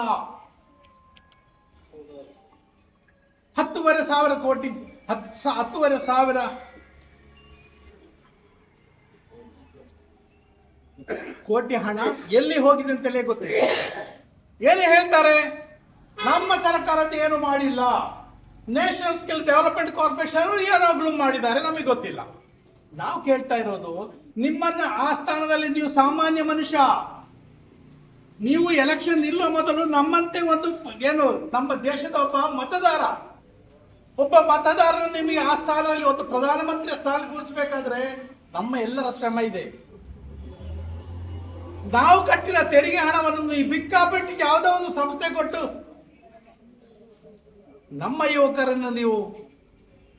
10,500 ಕೋಟಿ 10,500 ಕೋಟಿ ಹಣ ಎಲ್ಲಿ ಹೋಗಿದೆ ಅಂತಲೇ ಗೊತ್ತಿಲ್ಲ. ಏನು ಹೇಳ್ತಾರೆ? ನಮ್ಮ ಸರ್ಕಾರದ ಏನು ಮಾಡಿಲ್ಲ, ನ್ಯಾಷನಲ್ ಸ್ಕಿಲ್ ಡೆವಲಪ್ಮೆಂಟ್ ಕಾರ್ಪೊರೇಷನ್ ಏನಾಗ್ಲೂ ಮಾಡಿದ್ದಾರೆ, ನಮಗೆ ಗೊತ್ತಿಲ್ಲ. ನಾವು ಕೇಳ್ತಾ ಇರೋದು, ನಿಮ್ಮನ್ನ ಆ ಸ್ಥಾನದಲ್ಲಿ ನೀವು ಸಾಮಾನ್ಯ ಮನುಷ್ಯ, ನೀವು ಎಲೆಕ್ಷನ್ ನಿಲ್ಲುವ ಮೊದಲು ನಮ್ಮಂತೆ ಒಂದು ಏನು ನಮ್ಮ ದೇಶದ ಒಬ್ಬ ಮತದಾರರು ನಿಮಗೆ ಆ ಸ್ಥಾನದಲ್ಲಿ ಒಂದು ಪ್ರಧಾನಮಂತ್ರಿ ಸ್ಥಾನ ಕೂರಿಸಬೇಕಾದ್ರೆ ನಮ್ಮ ಎಲ್ಲರ ಶ್ರಮ ಇದೆ. ನಾವು ಕಟ್ಟಿದ ತೆರಿಗೆ ಹಣವನ್ನು ಈ ಬಿಕ್ಕಾಪಟ್ಟಿ ಯಾವುದೋ ಒಂದು ಸಂಸ್ಥೆ ಕೊಟ್ಟು ನಮ್ಮ ಯುವಕರನ್ನು ನೀವು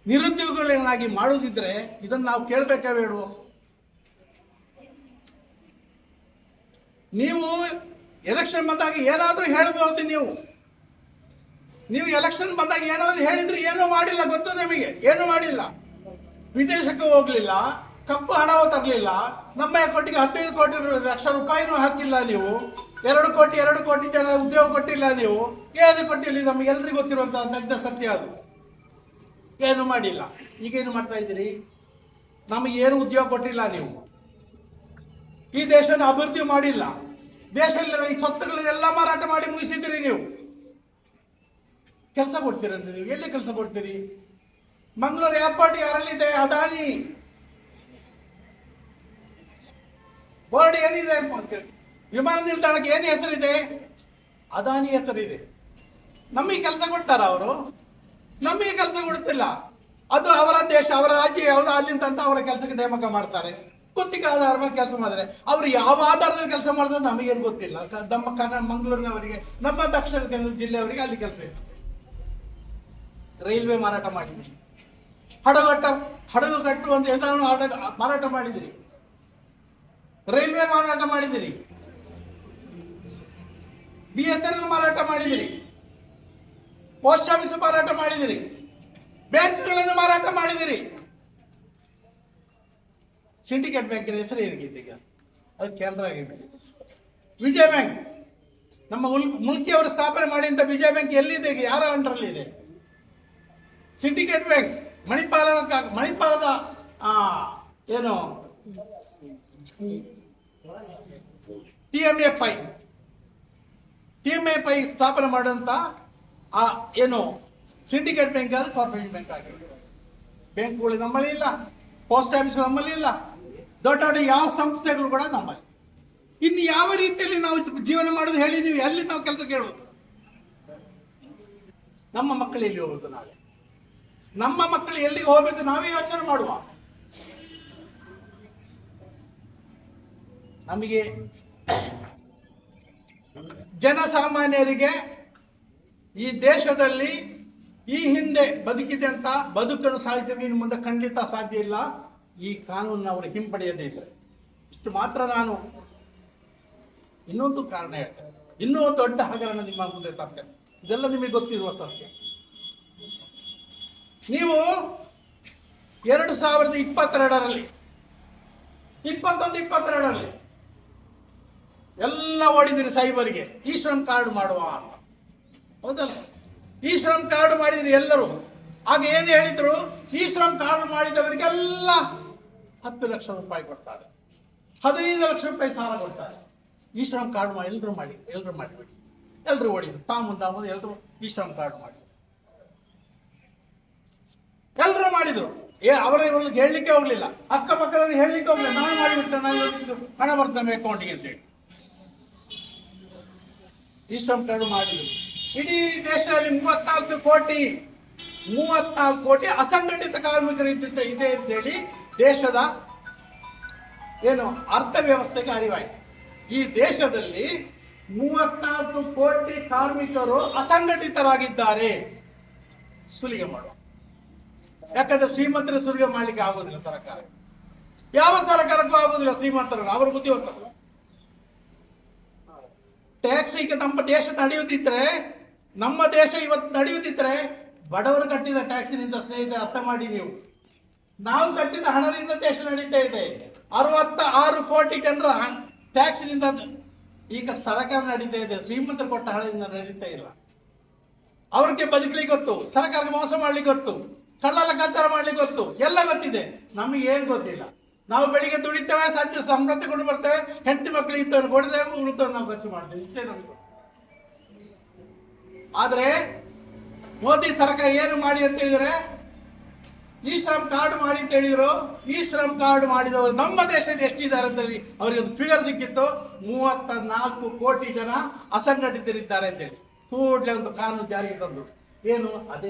ನಿರುದ್ಯೋಗಿಗಳನ್ನಾಗಿ ಮಾಡುವುದಿದ್ರೆ ಇದನ್ನು ನಾವು ಕೇಳಬೇಕೇ ಬೇಡ? ನೀವು ಎಲೆಕ್ಷನ್ ಬಂದಾಗ ಏನಾದರೂ ಹೇಳಬಹುದು. ನೀವು ಎಲೆಕ್ಷನ್ ಬಂದಾಗ ಏನಾದರೂ ಹೇಳಿದ್ರೆ ಏನೂ ಮಾಡಿಲ್ಲ, ಗೊತ್ತು ನಿಮಗೆ, ಏನೂ ಮಾಡಿಲ್ಲ. ವಿದೇಶಕ್ಕೆ ಹೋಗ್ಲಿಲ್ಲ, ಕಪ್ಪು ಹಣವೂ ತರಲಿಲ್ಲ, ನಮ್ಮ ಅಕೌಂಟಿಗೆ 15 ಲಕ್ಷ ರೂಪಾಯಿನೂ ಹಾಕಿಲ್ಲ. ನೀವು 2 ಕೋಟಿ ಜನ ಉದ್ಯೋಗ ಕೊಟ್ಟಿಲ್ಲ. ನೀವು ಏನು ಕೊಟ್ಟಿಲ್ಲ, ನಮಗೆಲ್ಲರಿಗೂ ಗೊತ್ತಿರುವಂತಹ ದಗ್ಧ ಸತ್ಯ ಅದು. ಏನು ಮಾಡಿಲ್ಲ. ಈಗೇನು ಮಾಡ್ತಾ ಇದ್ದೀರಿ? ನಮಗೇನು ಉದ್ಯೋಗ ಕೊಟ್ಟಿಲ್ಲ. ನೀವು ಈ ದೇಶನ ಅಭಿವೃದ್ಧಿ ಮಾಡಿಲ್ಲ. ದೇಶದಲ್ಲಿರೋ ಈ ಸ್ವತ್ತುಗಳನ್ನೆಲ್ಲ ಮಾರಾಟ ಮಾಡಿ ಮುಗಿಸಿದ್ದೀರಿ. ನೀವು ಕೆಲಸ ಕೊಡ್ತೀರಂತೆ. ನೀವು ಎಲ್ಲಿ ಕೆಲಸ ಕೊಡ್ತೀರಿ? ಮಂಗಳೂರು ಏರ್ಪೋರ್ಟ್ ಯಾರಲ್ಲಿದೆ? ಅದಾನಿ. ಬೋರ್ಡ್ ಏನಿದೆ? ವಿಮಾನ ನಿಲ್ದಾಣಕ್ಕೆ ಏನು ಹೆಸರಿದೆ? ಅದಾನಿ ಹೆಸರಿದೆ. ನಮಗೆ ಕೆಲಸ ಕೊಡ್ತಾರ ಅವರು? ನಮಗೆ ಕೆಲಸ ಕೊಡ್ತಿಲ್ಲ. ಅದು ಅವರ ದೇಶ, ಅವರ ರಾಜ್ಯ ಯಾವುದು, ಅಲ್ಲಿಂದ ಅಂತ ಅವರ ಕೆಲಸಕ್ಕೆ ನೇಮಕ ಮಾಡ್ತಾರೆ. ಗುತ್ತಿಗೆ ಆಧಾರ ಮೇಲೆ ಕೆಲಸ ಮಾಡಿದ್ರೆ ಅವರು ಯಾವ ಆಧಾರದಲ್ಲಿ ಕೆಲಸ ಮಾಡಿದ್ರೆ ನಮಗೇನು ಗೊತ್ತಿಲ್ಲ. ನಮ್ಮ ಮಂಗಳೂರಿನವರಿಗೆ, ನಮ್ಮ ದಕ್ಷಿಣ ಜಿಲ್ಲೆಯವರಿಗೆ ಅಲ್ಲಿ ಕೆಲಸ ಇದೆ. ರೈಲ್ವೆ ಮಾರಾಟ ಮಾಡಿದ್ದೀರಿ, ಹಡಗು ಕಟ್ಟುವಂತ ಎಲ್ಲರೂ ಮಾರಾಟ ಮಾಡಿದಿರಿ, ರೈಲ್ವೆ ಮಾರಾಟ ಮಾಡಿದಿರಿ, BSNL ಮಾರಾಟ ಮಾಡಿದಿರಿ, ಪೋಸ್ಟ್ ಆಫೀಸ್ ಮಾರಾಟ ಮಾಡಿದಿರಿ, ಬ್ಯಾಂಕ್ಗಳನ್ನು ಮಾರಾಟ ಮಾಡಿದಿರಿ. ಸಿಂಡಿಕೇಟ್ ಬ್ಯಾಂಕಿನ ಹೆಸರು ಏನಿದೆ ಈಗ? ಅದು ಕೆನರಾ ಬ್ಯಾಂಕ್. ವಿಜಯ ಬ್ಯಾಂಕ್, ನಮ್ಮ ಮುಲ್ಕಿಯವರು ಸ್ಥಾಪನೆ ಮಾಡಿದಂತ ವಿಜಯ ಬ್ಯಾಂಕ್ ಎಲ್ಲಿದೆ? ಈಗ ಯಾರ ಅಂಡರಲ್ಲಿ ಇದೆ? ಸಿಂಡಿಕೇಟ್ ಬ್ಯಾಂಕ್ ಮಣಿಪಾಲದ ಏನು TMFI ಸ್ಥಾಪನೆ ಮಾಡುವಂತ ಏನು ಸಿಂಡಿಕೇಟ್ ಬ್ಯಾಂಕ್ ಅದು ಕಾರ್ಪೊರೇಟ್ ಬ್ಯಾಂಕ್ ಆಗಿದೆ. ಬ್ಯಾಂಕ್ಗಳು ನಮ್ಮಲ್ಲಿ ಇಲ್ಲ, ಪೋಸ್ಟ್ ಆಫೀಸ್ ನಮ್ಮಲ್ಲಿ ಇಲ್ಲ, ದೊಡ್ಡ ದೊಡ್ಡ ಯಾವ ಸಂಸ್ಥೆಗಳು ಕೂಡ ನಮ್ಮಲ್ಲಿ. ಇನ್ನು ಯಾವ ರೀತಿಯಲ್ಲಿ ನಾವು ಜೀವನ ಮಾಡೋದು ಹೇಳಿ? ನೀವು ಎಲ್ಲಿ ನಾವು ಕೆಲಸ ಕೇಳೋದು? ನಮ್ಮ ಮಕ್ಕಳು ಎಲ್ಲಿ ಹೋಗ್ಬೇಕು? ನಾಳೆ ನಮ್ಮ ಮಕ್ಕಳು ಎಲ್ಲಿಗೆ ಹೋಗ್ಬೇಕು ನಾವೇ ಯೋಚನೆ ಮಾಡುವ. ನಮಗೆ ಜನಸಾಮಾನ್ಯರಿಗೆ ಈ ದೇಶದಲ್ಲಿ ಈ ಹಿಂದೆ ಬದುಕಿದೆ ಅಂತ ಬದುಕನ್ನು ಸಾಧಿಸಿದ್ರೆ ಇನ್ನು ಮುಂದೆ ಖಂಡಿತ ಸಾಧ್ಯ ಇಲ್ಲ. ಈ ಕಾನೂನನ್ನು ಅವರು ಹಿಂಪಡೆಯದೇ ಇದ್ದಾರೆ. ಇಷ್ಟು ಮಾತ್ರ ನಾನು ಇನ್ನೊಂದು ಕಾರಣ ಹೇಳ್ತೇನೆ, ಇನ್ನೂ ದೊಡ್ಡ ಹಗರಣ ನಿಮ್ಮ ಮುಂದೆ ತರ್ತೇನೆ. ಇದೆಲ್ಲ ನಿಮಗೆ ಗೊತ್ತಿರುವ ಸತ್ಯ. ನೀವು 2022ರಲ್ಲಿ 21-22ರಲ್ಲಿ ಎಲ್ಲ ಓಡಿದಿರಿ ಸೈಬರ್ಗೆ ಈ ಶ್ರಮ್ ಕಾರ್ಡ್ ಮಾಡುವ ಅಂತ, ಹೌದಲ್ಲ? ಈ ಶ್ರಮ್ ಕಾರ್ಡ್ ಮಾಡಿದ್ರಿ ಎಲ್ಲರೂ. ಆಗ ಏನು ಹೇಳಿದ್ರು? ಈ ಶ್ರಮ್ ಕಾರ್ಡ್ ಮಾಡಿದವರಿಗೆಲ್ಲ 10 ಲಕ್ಷ ರೂಪಾಯಿ ಕೊಡ್ತಾರೆ, 15 ಲಕ್ಷ ರೂಪಾಯಿ ಸಾಲ ಕೊಡ್ತಾರೆ. ಈ ಶ್ರಮ್ ಕಾರ್ಡ್ ಮಾಡಿ ಎಲ್ಲರೂ ಮಾಡಿಬಿಡಿ. ಎಲ್ಲರೂ ಓಡಿದ್ರು, ತಾಮುಂದಾಮುಂದು ಎಲ್ಲರೂ ಈ ಶ್ರಮ್ ಕಾರ್ಡ್ ಮಾಡಿ ಎಲ್ಲರೂ ಮಾಡಿದ್ರು. ಅವರಿಗೆ ಹೇಳಲಿಕ್ಕೆ ಹೋಗ್ಲಿಲ್ಲ, ಅಕ್ಕಪಕ್ಕದವ್ರಿಗೆ ಹೇಳಲಿಕ್ಕೆ ಹೋಗ್ಲಿಲ್ಲ. ನಾನು ಮಾಡಿಬಿಡ್ತೇನೆ, ಹಣ ಬರ್ತೇನೆ ಅಕೌಂಟಿಗೆ ಅಂತೇಳಿ ಈ ಶ್ರಮ್ ಕಾರ್ಡ್ ಮಾಡಿದ್ರು. ಇಡೀ ದೇಶದಲ್ಲಿ 34 ಕೋಟಿ ಅಸಂಘಟಿತ ಕಾರ್ಮಿಕರು ಇದೆ ಅಂತೇಳಿ ದೇಶದ ಏನು ಅರ್ಥವ್ಯವಸ್ಥೆಗೆ ಅರಿವಾಯಿತು. ಈ ದೇಶದಲ್ಲಿ 34 ಕೋಟಿ ಕಾರ್ಮಿಕರು ಅಸಂಘಟಿತರಾಗಿದ್ದಾರೆ. ಸುಲಿಗೆ ಮಾಡುವ, ಯಾಕಂದ್ರೆ ಶ್ರೀಮಂತರ ಸುಲಿಗೆ ಮಾಡ್ಲಿಕ್ಕೆ ಆಗೋದಿಲ್ಲ ಸರ್ಕಾರ, ಯಾವ ಸರ್ಕಾರಕ್ಕೂ ಆಗೋದಿಲ್ಲ. ಶ್ರೀಮಂತರು ಅವರು ಬುದ್ಧಿವಂತರು. ಟ್ಯಾಕ್ಸ್ ಈಗ ನಮ್ಮ ದೇಶ ನಡೆಯುತ್ತಿದ್ರೆ, ನಮ್ಮ ದೇಶ ಇವತ್ತು ನಡೆಯುತ್ತಿದ್ರೆ ಬಡವರು ಕಟ್ಟಿದ ಟ್ಯಾಕ್ಸಿನಿಂದ ಸ್ನೇಹಿತರೆ ಅರ್ಥ ಮಾಡಿ ನೀವು. ನಾವು ಕಟ್ಟಿದ ಹಣದಿಂದ ದೇಶ ನಡೀತಾ ಇದೆ. 66 ಕೋಟಿ ಜನರ ಟ್ಯಾಕ್ಸಿನಿಂದ ಈಗ ಸರ್ಕಾರ ನಡೀತಾ ಇದೆ. ಶ್ರೀಮಂತರು ಕೊಟ್ಟ ಹಣದಿಂದ ನಡೀತಾ ಇಲ್ಲ. ಅವ್ರಿಗೆ ಬದುಕಲಿಕ್ಕೆ ಗೊತ್ತು, ಸರ್ಕಾರಕ್ಕೆ ಮೋಸ ಮಾಡ್ಲಿಕ್ಕೆ ಗೊತ್ತು, ಕಳ್ಳಲ ಕಚ್ಚಾರ ಮಾಡ್ಲಿಕ್ಕೆ ಗೊತ್ತು, ಎಲ್ಲ ಗೊತ್ತಿದೆ. ನಮಗೆ ಏನು ಗೊತ್ತಿಲ್ಲ. ನಾವು ಬೆಳಿಗ್ಗೆ ದುಡಿತೇವೆ, ಸಂಜೆ ಸಂಬಳ ತಗೊಂಡು ಬರ್ತೇವೆ, ಹೆಂಡತಿ ಮಕ್ಕಳಿಗೆ ಇದ್ದವ್ರು ಕೊಡ್ತೇವೆ, ಉಳಿದವ್ರು ನಾವು ಖರ್ಚು ಮಾಡ್ತೇವೆ. ಇಷ್ಟೇ ನಮಗೆ. ಆದ್ರೆ ಮೋದಿ ಸರ್ಕಾರ ಏನು ಮಾಡಿ ಅಂತ ಹೇಳಿದ್ರೆ, ಈ ಶ್ರಮ್ ಕಾರ್ಡ್ ಮಾಡಿ ಅಂತ ಹೇಳಿದ್ರು. ಈ ಶ್ರಮ್ ಕಾರ್ಡ್ ಮಾಡಿದವರು ನಮ್ಮ ದೇಶದ ಎಷ್ಟಿದ್ದಾರೆ ಅಂತ ಹೇಳಿ ಅವರಿಗೆ ಒಂದು ಫಿಗರ್ ಸಿಕ್ಕಿತ್ತು. 34 ಕೋಟಿ ಜನ ಅಸಂಘಟಿತರಿದ್ದಾರೆ ಅಂತೇಳಿ ಕೂಡಲೇ ಒಂದು ಕಾನೂನು ಜಾರಿಗೆ ತಂದು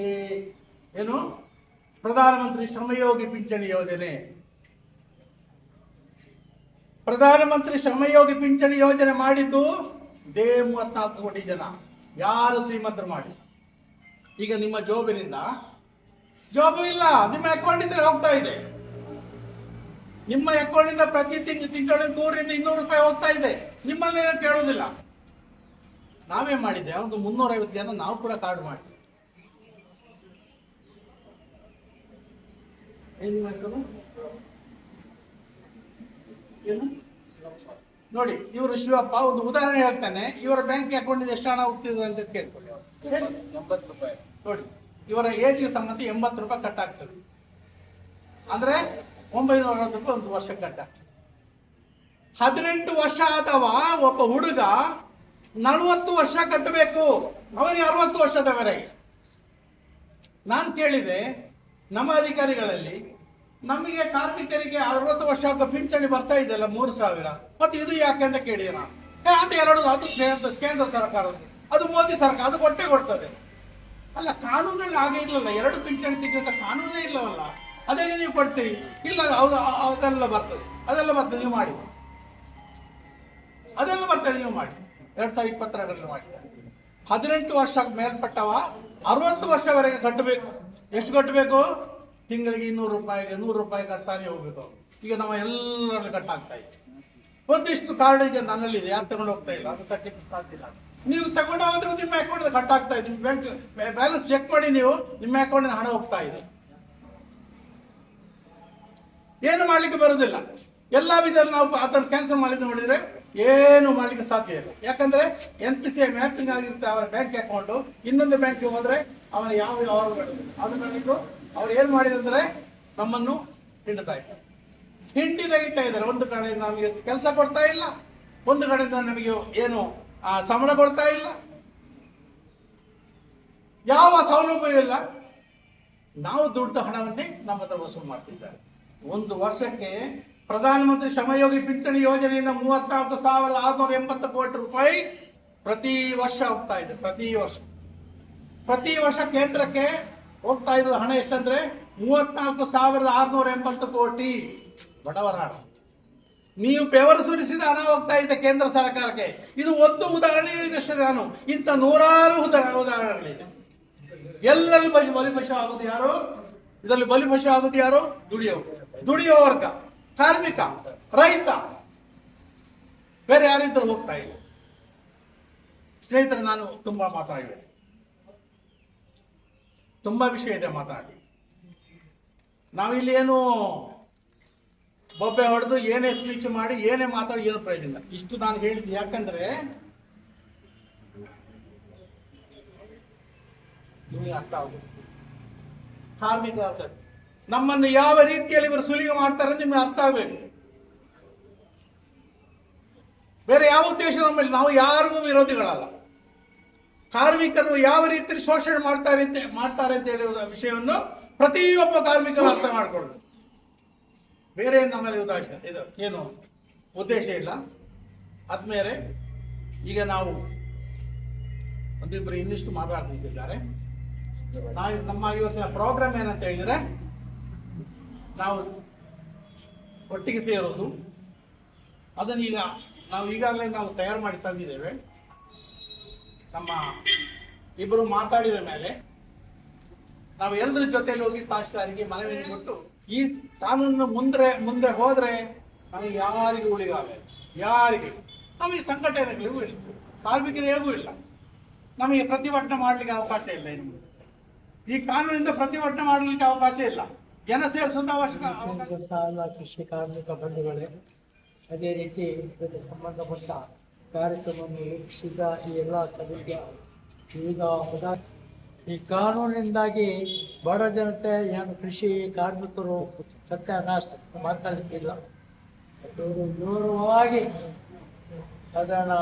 ಏನು ಪ್ರಧಾನಮಂತ್ರಿ ಶ್ರಮಯೋಗಿ ಪಿಂಚಣಿ ಯೋಜನೆ. ಪ್ರಧಾನಮಂತ್ರಿ ಶ್ರಮಯೋಗಿ ಪಿಂಚಣಿ ಯೋಜನೆ ಮಾಡಿದ್ದು 34 ಕೋಟಿ ಜನ, ಯಾರು ಶ್ರೀಮಂತರು ಮಾಡಿ. ಈಗ ನಿಮ್ಮ ಜಾಬ್ ಇಲ್ಲ, ನಿಮ್ಮ ಅಕೌಂಟ್ ಹೋಗ್ತಾ ಇದೆ. ನಿಮ್ಮ ಅಕೌಂಟ್ ಪ್ರತಿ ತಿಂಗಳು 100-200 ರೂಪಾಯಿ ಹೋಗ್ತಾ ಇದೆ. ನಿಮ್ಮಲ್ಲಿ ಏನೋ ಕೇಳೋದಿಲ್ಲ. ನಾವೇ ಮಾಡಿದ್ದೆ ಒಂದು 350 ಜನ ನಾವು ಕೂಡ ಕಾರ್ಡ್ ಮಾಡಿ. ನೋಡಿ, ಇವರು ಶಿವಪ್ಪ ಒಂದು ಉದಾಹರಣೆ ಹೇಳ್ತಾನೆ. ಇವರ ಬ್ಯಾಂಕ್ ಅಕೌಂಟ್ ಎಷ್ಟು ಹಣ ಹೋಗ್ತಿದೆ ಅಂತ ಕೇಳ್ಕೊಳ್ಳಿ. 80 ರೂಪಾಯಿ. ನೋಡಿ, ಇವರ ಏಜ್ಗೆ ಸಂಬಂಧ 80 ರೂಪಾಯಿ ಕಟ್ ಆಗ್ತದೆ. ಅಂದ್ರೆ 960 ರೂಪಾಯಿ ಒಂದು ವರ್ಷ ಕಟ್ ಆಗ್ತದೆ. 18 ವರ್ಷ ಆದವ ಒಬ್ಬ ಹುಡುಗ 40 ವರ್ಷ ಕಟ್ಟಬೇಕು, ಅವನಿಗೆ 60 ವರ್ಷದವರೆಗೆ. ನಾನು ಕೇಳಿದೆ ನಮ್ಮ ಅಧಿಕಾರಿಗಳಲ್ಲಿ, ನಮಗೆ ಕಾರ್ಮಿಕರಿಗೆ 60 ವರ್ಷ ಪಿಂಚಣಿ ಬರ್ತಾ ಇದೆಯಲ್ಲ 3,000, ಮತ್ತೆ ಇದು ಯಾಕೆ ಅಂತ ಕೇಳಿದೆ ನಾನು. ಅದು ಕೇಂದ್ರ ಸರ್ಕಾರ, ಅದು ಮೋದಿ ಸರ್ಕಾರ, ಅದು ಕೊಟ್ಟೆ ಕೊಡ್ತದೆ. ಅಲ್ಲ, ಕಾನೂನಲ್ಲಿ ಹಾಗೆ ಇಲ್ಲಲ್ಲ, 2 ಪಿಂಚಣಿ ತೆಗೆಯುವಂಥ ಕಾನೂನೇ ಇಲ್ಲವಲ್ಲ, ಅದೇ ನೀವು ಕೊಡ್ತೀರಿ. ಇಲ್ಲ ಹೌದು, ಅದೆಲ್ಲ ಬರ್ತದೆ ನೀವು ಮಾಡಿ, ಅದೆಲ್ಲ ಬರ್ತದೆ ನೀವು ಮಾಡಿ. 2022 ಮಾಡಿದ್ದಾರೆ. 18 ವರ್ಷ ಮೇಲ್ಪಟ್ಟವ 60 ವರ್ಷವರೆಗೆ ಕಟ್ಟಬೇಕು. ಎಷ್ಟು ಕಟ್ಟಬೇಕು? ತಿಂಗಳಿಗೆ 200 ರೂಪಾಯಿಗೆ 100 ರೂಪಾಯಿ ಕಟ್ತಾನೆ ಹೋಗ್ಬೇಕು. ಈಗ ನಾವು ಎಲ್ಲರೂ ಕಟ್ಟಾಗ್ತಾ ಇದೆ. ಒಂದಿಷ್ಟು ಕಾರ್ಡ್ ಇದೆ ನನ್ನಲ್ಲಿದೆ, ಯಾರು ತಗೊಂಡು ಹೋಗ್ತಾ ಇಲ್ಲ, ಅದು ಕಟ್ಟಲಿಕ್ಕೆ ಸಾಧ್ಯ ಇಲ್ಲ. ನೀವು ತಗೊಂಡು ಹೋದ್ರೆ ನಿಮ್ಮ ಅಕೌಂಟ್ ಕಟ್ಟಾಗ್ತಾ ಇದೆ. ನಿಮ್ಮ ಬ್ಯಾಲೆನ್ಸ್ ಚೆಕ್ ಮಾಡಿ, ನೀವು ನಿಮ್ಮ ಅಕೌಂಟ್ ಹಣ ಹೋಗ್ತಾ ಇದೆ. ಏನು ಮಾಡ್ಲಿಕ್ಕೆ ಬರುವುದಿಲ್ಲ. ಎಲ್ಲ ವಿಧದಲ್ಲಿ ನಾವು ಅದನ್ನು ಕ್ಯಾನ್ಸಲ್ ಮಾಡಿದ್ದು ನೋಡಿದ್ರೆ ಏನು ಮಾಡ್ಲಿಕ್ಕೆ ಸಾಧ್ಯ ಇಲ್ಲ. ಯಾಕಂದ್ರೆ NPCI ಮ್ಯಾಪಿಂಗ್ ಆಗಿರುತ್ತೆ ಅವರ ಬ್ಯಾಂಕ್ ಅಕೌಂಟು. ಇನ್ನೊಂದು ಬ್ಯಾಂಕ್ಗೆ ಹೋದ್ರೆ ಅವನ ಅದನ್ನು ಅವ್ರು ಏನು ಮಾಡಿದಂದ್ರೆ ನಮ್ಮನ್ನು ಹಿಂಡ್ತಾ ಇದ್ದಾರೆ, ಹಿಂಡಿ ತೆಗಿತಾ ಇದ್ದಾರೆ. ಒಂದು ಕಡೆಯಿಂದ ನಮಗೆ ಕೆಲಸ ಕೊಡ್ತಾ ಇಲ್ಲ, ಒಂದು ಕಡೆಯಿಂದ ನಮಗೆ ಏನು ಸಂಬಳ ಕೊಡ್ತಾ ಇಲ್ಲ, ಯಾವ ಸೌಲಭ್ಯ ಇಲ್ಲ. ನಾವು ದುಡ್ಡು ಹಣವನ್ನೇ ನಮ್ಮ ಹತ್ರ ವಸೂಲು ಮಾಡ್ತಿದ್ದಾರೆ. ಒಂದು ವರ್ಷಕ್ಕೆ ಪ್ರಧಾನಮಂತ್ರಿ ಶ್ರಮಯೋಗಿ ಪಿಂಚಣಿ ಯೋಜನೆಯಿಂದ 34,680 ಕೋಟಿ ರೂಪಾಯಿ ಪ್ರತಿ ವರ್ಷ ಹೋಗ್ತಾ ಇದೆ. ಪ್ರತಿ ವರ್ಷ ಕೇಂದ್ರಕ್ಕೆ ಹೋಗ್ತಾ ಇರೋದು ಹಣ ಎಷ್ಟಂದ್ರೆ 34,680 ಕೋಟಿ ಬಡವರ ಹಣ. ನೀವು ಬೆವರು ಸುರಿಸಿದ ಹಣ ಹೋಗ್ತಾ ಇದೆ ಕೇಂದ್ರ ಸರ್ಕಾರಕ್ಕೆ. ಇದು ಒಂದು ಉದಾಹರಣೆ ಹೇಳಿದಷ್ಟೇ ನಾನು. ಇಂಥ ನೂರಾರು ಉದಾಹರಣೆಗಳಿದೆ. ಎಲ್ಲರೂ ಬಲಿಪಶು ಆಗುದು ಯಾರು? ಇದರಲ್ಲಿ ಬಲಿಪಶು ಆಗುದು ಯಾರು? ದುಡಿಯೋ ವರ್ಗ, ಕಾರ್ಮಿಕ, ರೈತ, ಬೇರೆ ಯಾರಿದ್ದರೂ ಹೋಗ್ತಾ ಇಲ್ಲ. ಸ್ನೇಹಿತರೆ, ನಾನು ತುಂಬಾ ಮಾತಾಡಿದೆ, ತುಂಬಾ ವಿಷಯ ಇದೆ ಮಾತಾಡಿ. ನಾವಿಲ್ಲಿ ಏನು ಬೊಬ್ಬೆ ಹೊಡೆದು ಏನೇ ಸ್ಪೀಚ್ ಮಾಡಿ ಏನೇ ಮಾತಾಡಿ ಏನು ಪ್ರಯೋಜನ ಇಲ್ಲ. ಇಷ್ಟು ನಾನು ಹೇಳಿದ್ದು ಯಾಕಂದ್ರೆ ನಿಮಗೆ ಅರ್ಥ ಆಗುತ್ತೆ. ಕಾರ್ಮಿಕ ನಮ್ಮನ್ನು ಯಾವ ರೀತಿಯಲ್ಲಿ ಇವರು ಸುಲಿಗೆ ಮಾಡ್ತಾರೆ ನಿಮಗೆ ಅರ್ಥ ಆಗಬೇಕು. ಬೇರೆ ಯಾವ ಉದ್ದೇಶ ನಮ್ಮಲ್ಲಿ, ನಾವು ಯಾರಿಗೂ ವಿರೋಧಿಗಳಲ್ಲ. ಕಾರ್ಮಿಕರು ಯಾವ ರೀತಿಯಲ್ಲಿ ಶೋಷಣೆ ಮಾಡ್ತಾರೆ ಅಂತ ಹೇಳುವ ವಿಷಯವನ್ನು ಪ್ರತಿಯೊಬ್ಬ ಕಾರ್ಮಿಕರು ಅರ್ಥ ಮಾಡಿಕೊಳ್ಳೋದು. ಬೇರೆ ನಮ್ಮಲ್ಲಿ ಇದು ಏನು ಉದ್ದೇಶ ಇಲ್ಲ. ಆದ್ಮೇಲೆ ಈಗ ನಾವು ಒಂದಿಬ್ಬರು ಇನ್ನಿಷ್ಟು ಮಾತಾಡ್ತಿದ್ದಾರೆ. ನಮ್ಮ ಇವತ್ತಿನ ಪ್ರೋಗ್ರಾಮ್ ಏನಂತ ಹೇಳಿದ್ರೆ, ನಾವು ಒಟ್ಟಿಗೆ ಸೇರೋದು. ಅದನ್ನು ನಾವು ಈಗಾಗಲೇ ತಯಾರು ಮಾಡಿ ತಂದಿದ್ದೇವೆ. ನಮ್ಮ ಇಬ್ಬರು ಮಾತಾಡಿದ ಮೇಲೆ ನಾವು ಎಲ್ಲರ ಜೊತೆಯಲ್ಲಿ ಹೋಗಿ ತಹಶೀಲ್ದಾರಿಗೆ ಮನವಿ ಕೊಟ್ಟು, ಈ ಕಾನೂನು ಮುಂದೆ ಹೋದ್ರೆ ನಮಗೆ ಯಾರಿಗೂ ಉಳಿಗಾಲ, ಯಾರಿಗೆ ನಮಗೆ ಸಂಘಟನೆಗಳಿಗೂ ಇಲ್ಲ, ಕಾರ್ಮಿಕರಿಗೂ ಇಲ್ಲ. ನಮಗೆ ಪ್ರತಿಭಟನೆ ಮಾಡಲಿಕ್ಕೆ ಅವಕಾಶ ಇಲ್ಲ. ಇನ್ನು ಈ ಕಾನೂನಿಂದ ಪ್ರತಿಭಟನೆ ಮಾಡಲಿಕ್ಕೆ ಅವಕಾಶ ಇಲ್ಲ. ಜನ ಸೇರಿಸುವಂತ ಅವಶ್ಯಕ ಕೃಷಿ ಕಾರ್ಮಿಕ ಬಂಧುಗಳೇ, ಅದೇ ರೀತಿ ಇದಕ್ಕೆ ಸಂಬಂಧಪಟ್ಟ ಕಾರ್ಯಕ್ರಮವನ್ನು ವೀಕ್ಷಿಸಿದ ಈ ಎಲ್ಲ ಸಭೆಯ ವಿವಿಧ ಪದಾರ್ಥ, ಈ ಕಾನೂನಿಂದಾಗಿ ಬಡ ಜನತೆ ಏನು ಕೃಷಿ ಕಾರ್ಮಿಕರು ಸತ್ಯಾನಾಶ ಮಾತಾಡಲಿಕ್ಕಿಲ್ಲ. ಇವರು ವಿವರವಾಗಿ ಅದನ್ನು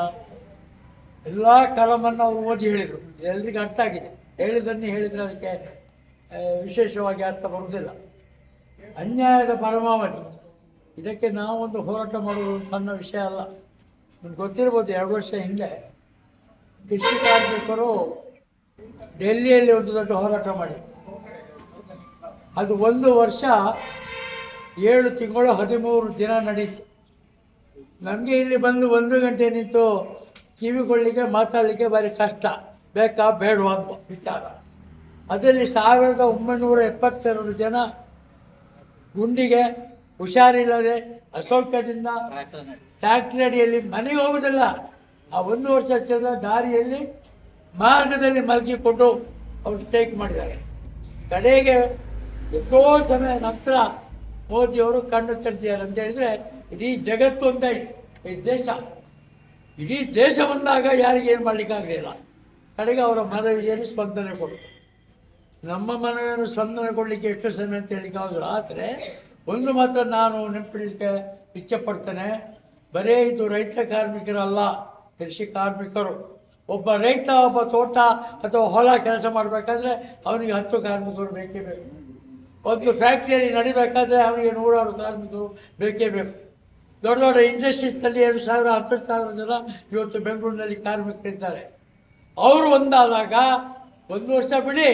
ಎಲ್ಲ ಕಾಲಮನ್ನು ಅವರು ಓದಿ ಹೇಳಿದರು. ಎಲ್ರಿಗೂ ಅರ್ಥ ಆಗಿದೆ. ಹೇಳಿದ್ದನ್ನೇ ಹೇಳಿದರೆ ಅದಕ್ಕೆ ವಿಶೇಷವಾಗಿ ಅರ್ಥ ಬರುವುದಿಲ್ಲ. ಅನ್ಯಾಯದ ಪರಮಾವಧಿ, ಇದಕ್ಕೆ ನಾವೊಂದು ಹೋರಾಟ ಮಾಡುವುದು ಸಣ್ಣ ವಿಷಯ ಅಲ್ಲ. ನಿಮ್ಗೆ ಗೊತ್ತಿರ್ಬೋದು, 2 ವರ್ಷ ಹಿಂದೆ ಕೃಷಿ ಕಾರ್ಮಿಕರು ಡೆಲ್ಲಿಯಲ್ಲಿ ಒಂದು ದೊಡ್ಡ ಹೋರಾಟ ಮಾಡಿ, ಅದು 1 ವರ್ಷ 7 ತಿಂಗಳು 13 ದಿನ ನಡೀತು. ನಮಗೆ ಇಲ್ಲಿ ಬಂದು 1 ಗಂಟೆ ನಿಂತು ಕಿವಿಗೊಳ್ಳಿಕ್ಕೆ ಮಾತಾಡಲಿಕ್ಕೆ ಭಾರಿ ಕಷ್ಟ, ಬೇಕಾ ಬೇಡವಾ ಅಂತ ವಿಚಾರ. ಅದರಲ್ಲಿ 1972 ಜನ ಗುಂಡಿಗೆ ಹುಷಾರಿಲ್ಲದೆ ಅಸೌಖ್ಯದಿಂದ ಟ್ಯಾಕ್ಟ್ರಿ ಅಡಿಯಲ್ಲಿ ಮನೆಗೆ ಹೋಗುವುದಿಲ್ಲ. ಆ 1 ವರ್ಷ ದಾರಿಯಲ್ಲಿ ಮಾರ್ಗದಲ್ಲಿ ಮಲಗಿಕೊಂಡು ಅವರು ಸ್ಟ್ರೈಕ್ ಮಾಡಿದ್ದಾರೆ. ಕಡೆಗೆ ಎಷ್ಟೋ ಸಮಯ ನಂತರ ಮೋದಿಯವರು ಕಣ್ಣು ತೆರೆದಿದ್ದಾರೆ ಅಂತ ಹೇಳಿದರೆ, ಇಡೀ ಜಗತ್ತು ಒಂದಾಯಿತು. ಇಡೀ ದೇಶ ಬಂದಾಗ ಯಾರಿಗೆ ಏನು ಮಾಡಲಿಕ್ಕಾಗಲಿಲ್ಲ. ಕಡೆಗೆ ಅವರ ಮನವಿಯಲ್ಲಿ ಸ್ಪಂದನೆ ಕೊಡೋದು. ನಮ್ಮ ಮನವಿಯನ್ನು ಸ್ಪಂದನೆ ಕೊಡಲಿಕ್ಕೆ ಎಷ್ಟು ಸಮಯ ಅಂತ ಹೇಳಿಕ್ಕಾಗಲ್ಲ. ಆದರೆ ಒಂದು ಮಾತ್ರ ನಾನು ನೆನಪಿಡಲಿಕ್ಕೆ ಇಚ್ಛೆಪಡ್ತೇನೆ, ಬರೇ ಇದು ರೈತ ಕಾರ್ಮಿಕರಲ್ಲ, ಕೃಷಿ ಕಾರ್ಮಿಕರು. ಒಬ್ಬ ರೈತ ಒಬ್ಬ ತೋಟ ಅಥವಾ ಹೊಲ ಕೆಲಸ ಮಾಡಬೇಕಾದ್ರೆ ಅವನಿಗೆ 10 ಕಾರ್ಮಿಕರು ಬೇಕೇ ಬೇಕು. ಒಂದು ಫ್ಯಾಕ್ಟ್ರಿಯಲ್ಲಿ ನಡಿಬೇಕಾದ್ರೆ ಅವನಿಗೆ 100 ಕಾರ್ಮಿಕರು ಬೇಕೇ ಬೇಕು. ದೊಡ್ಡ ದೊಡ್ಡ ಇಂಡಸ್ಟ್ರೀಸ್ನಲ್ಲಿ 2,000 10,000 ಜನ ಇವತ್ತು ಬೆಂಗಳೂರಿನಲ್ಲಿ ಕಾರ್ಮಿಕರಿದ್ದಾರೆ. ಅವರು ಒಂದಾದಾಗ 1 ವರ್ಷ ಬಿಡಿ,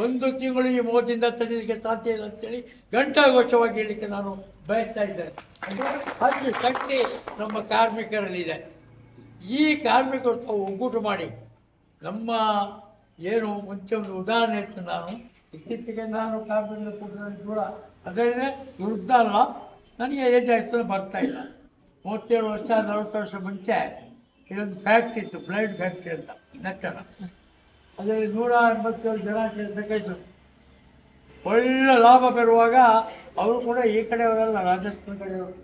1 ತಿಂಗಳು ಈ ಮೋದಿಯಿಂದ ತಡೆಯಲಿಕ್ಕೆ ಸಾಧ್ಯ ಇಲ್ಲ ಅಂತೇಳಿ ಘಂಟಾಘೋಷವಾಗಿ ಹೇಳಲಿಕ್ಕೆ ನಾನು ಬಯಸ್ತಾ ಇದ್ದೇನೆ. ಅಷ್ಟು ಶಕ್ತಿ ನಮ್ಮ ಕಾರ್ಮಿಕರಲ್ಲಿದೆ. ಈ ಕಾರ್ಮಿಕರು ತಾವು ಒಗ್ಗೂಟು ಮಾಡಿ ನಮ್ಮ ಏನು ಮುಂಚೆ ಒಂದು ಉದಾಹರಣೆ ಇತ್ತು. ನಾನು ಇತ್ತೀಚೆಗೆ ನಾನು ಕಾರ್ಮಿಕರ ಕೂಟದಲ್ಲಿ ಕೂಡ ಅದರಲ್ಲೇ ವೃದ್ಧ ಅಲ್ಲ, ನನಗೆ ಏಜ್ ಆಯಿತು ಬರ್ತಾ ಇಲ್ಲ. 37 ವರ್ಷ 40 ವರ್ಷ ಮುಂಚೆ ಇಲ್ಲೊಂದು ಫ್ಯಾಕ್ಟ್ರಿ ಇತ್ತು, ಫ್ಲೈಟ್ ಫ್ಯಾಕ್ಟ್ರಿ ಅಂತ ನೆಟ್ಟಣ. ಅದರಲ್ಲಿ 187 ಜನ ಕೆಲಸಕ್ಕೆ ಒಳ್ಳೆ ಲಾಭ ಬರುವಾಗ ಅವರು ಕೂಡ ಈ ಕಡೆಯವರೆಲ್ಲ ರಾಜಸ್ಥಾನ ಕಡೆಯವರು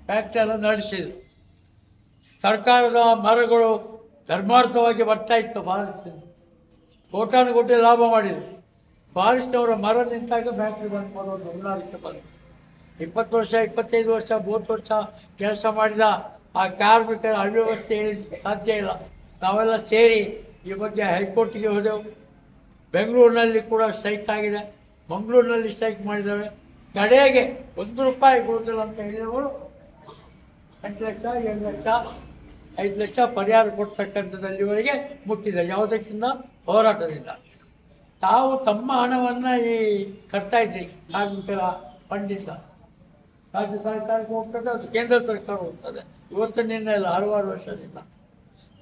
ಫ್ಯಾಕ್ಟ್ರಿ ಎಲ್ಲ ನಡೆಸಿದರು. ಸರ್ಕಾರದ ಮರಗಳು ಧರ್ಮಾರ್ಥವಾಗಿ ಬರ್ತಾ ಇತ್ತು ಫಾರೆಸ್ಟಿಂದ, ಕೋಟಾನುಕೋಟಿ ಲಾಭ ಮಾಡಿದರು. ಫಾರೆಸ್ಟ್ನವರ ಮರ ನಿಂತಾಗ ಫ್ಯಾಕ್ಟ್ರಿ ಬಂದ್ ಮಾಡೋದು ಹೊಂದಾಣಿಕೆ ಬಂದು 20 ವರ್ಷ 25 ವರ್ಷ 30 ವರ್ಷ ಕೆಲಸ ಮಾಡಿದ ಆ ಕಾರ್ಮಿಕರ ಅವ್ಯವಸ್ಥೆ ಹೇಳಿ ಸಾಧ್ಯ ಇಲ್ಲ. ನಾವೆಲ್ಲ ಸೇರಿ ಈ ಬಗ್ಗೆ ಹೈಕೋರ್ಟಿಗೆ ಹೋದೆವು. ಬೆಂಗಳೂರಿನಲ್ಲಿ ಕೂಡ ಸ್ಟ್ರೈಕ್ ಆಗಿದೆ, ಮಂಗಳೂರಿನಲ್ಲಿ ಸ್ಟ್ರೈಕ್ ಮಾಡಿದ್ದಾವೆ. ಕಡೆಗೆ 1 ರೂಪಾಯಿ ಕೊಡುತ್ತಿಲ್ಲ ಅಂತ ಹೇಳಿದವರು 8 ಲಕ್ಷ 7 ಲಕ್ಷ 5 ಲಕ್ಷ ಪರಿಹಾರ ಕೊಡ್ತಕ್ಕಂಥದ್ದಲ್ಲಿವರೆಗೆ ಮುಟ್ಟಿದೆ. ಯಾವುದಕ್ಕಿಂತ ಹೋರಾಟದಿಂದ ತಾವು ತಮ್ಮ ಹಣವನ್ನು ಈ ಕಟ್ತಾ ಇದ್ರಿ ಕಾರ್ಮಿಕರ ಫಂಡಿಂದ. ರಾಜ್ಯ ಸರ್ಕಾರಕ್ಕೆ ಹೋಗ್ತದೆ, ಅದು ಕೇಂದ್ರ ಸರ್ಕಾರ ಹೋಗ್ತದೆ. ಇವತ್ತಿನಿಂದ ಇಲ್ಲ, 6 ವರ್ಷದಿಂದ.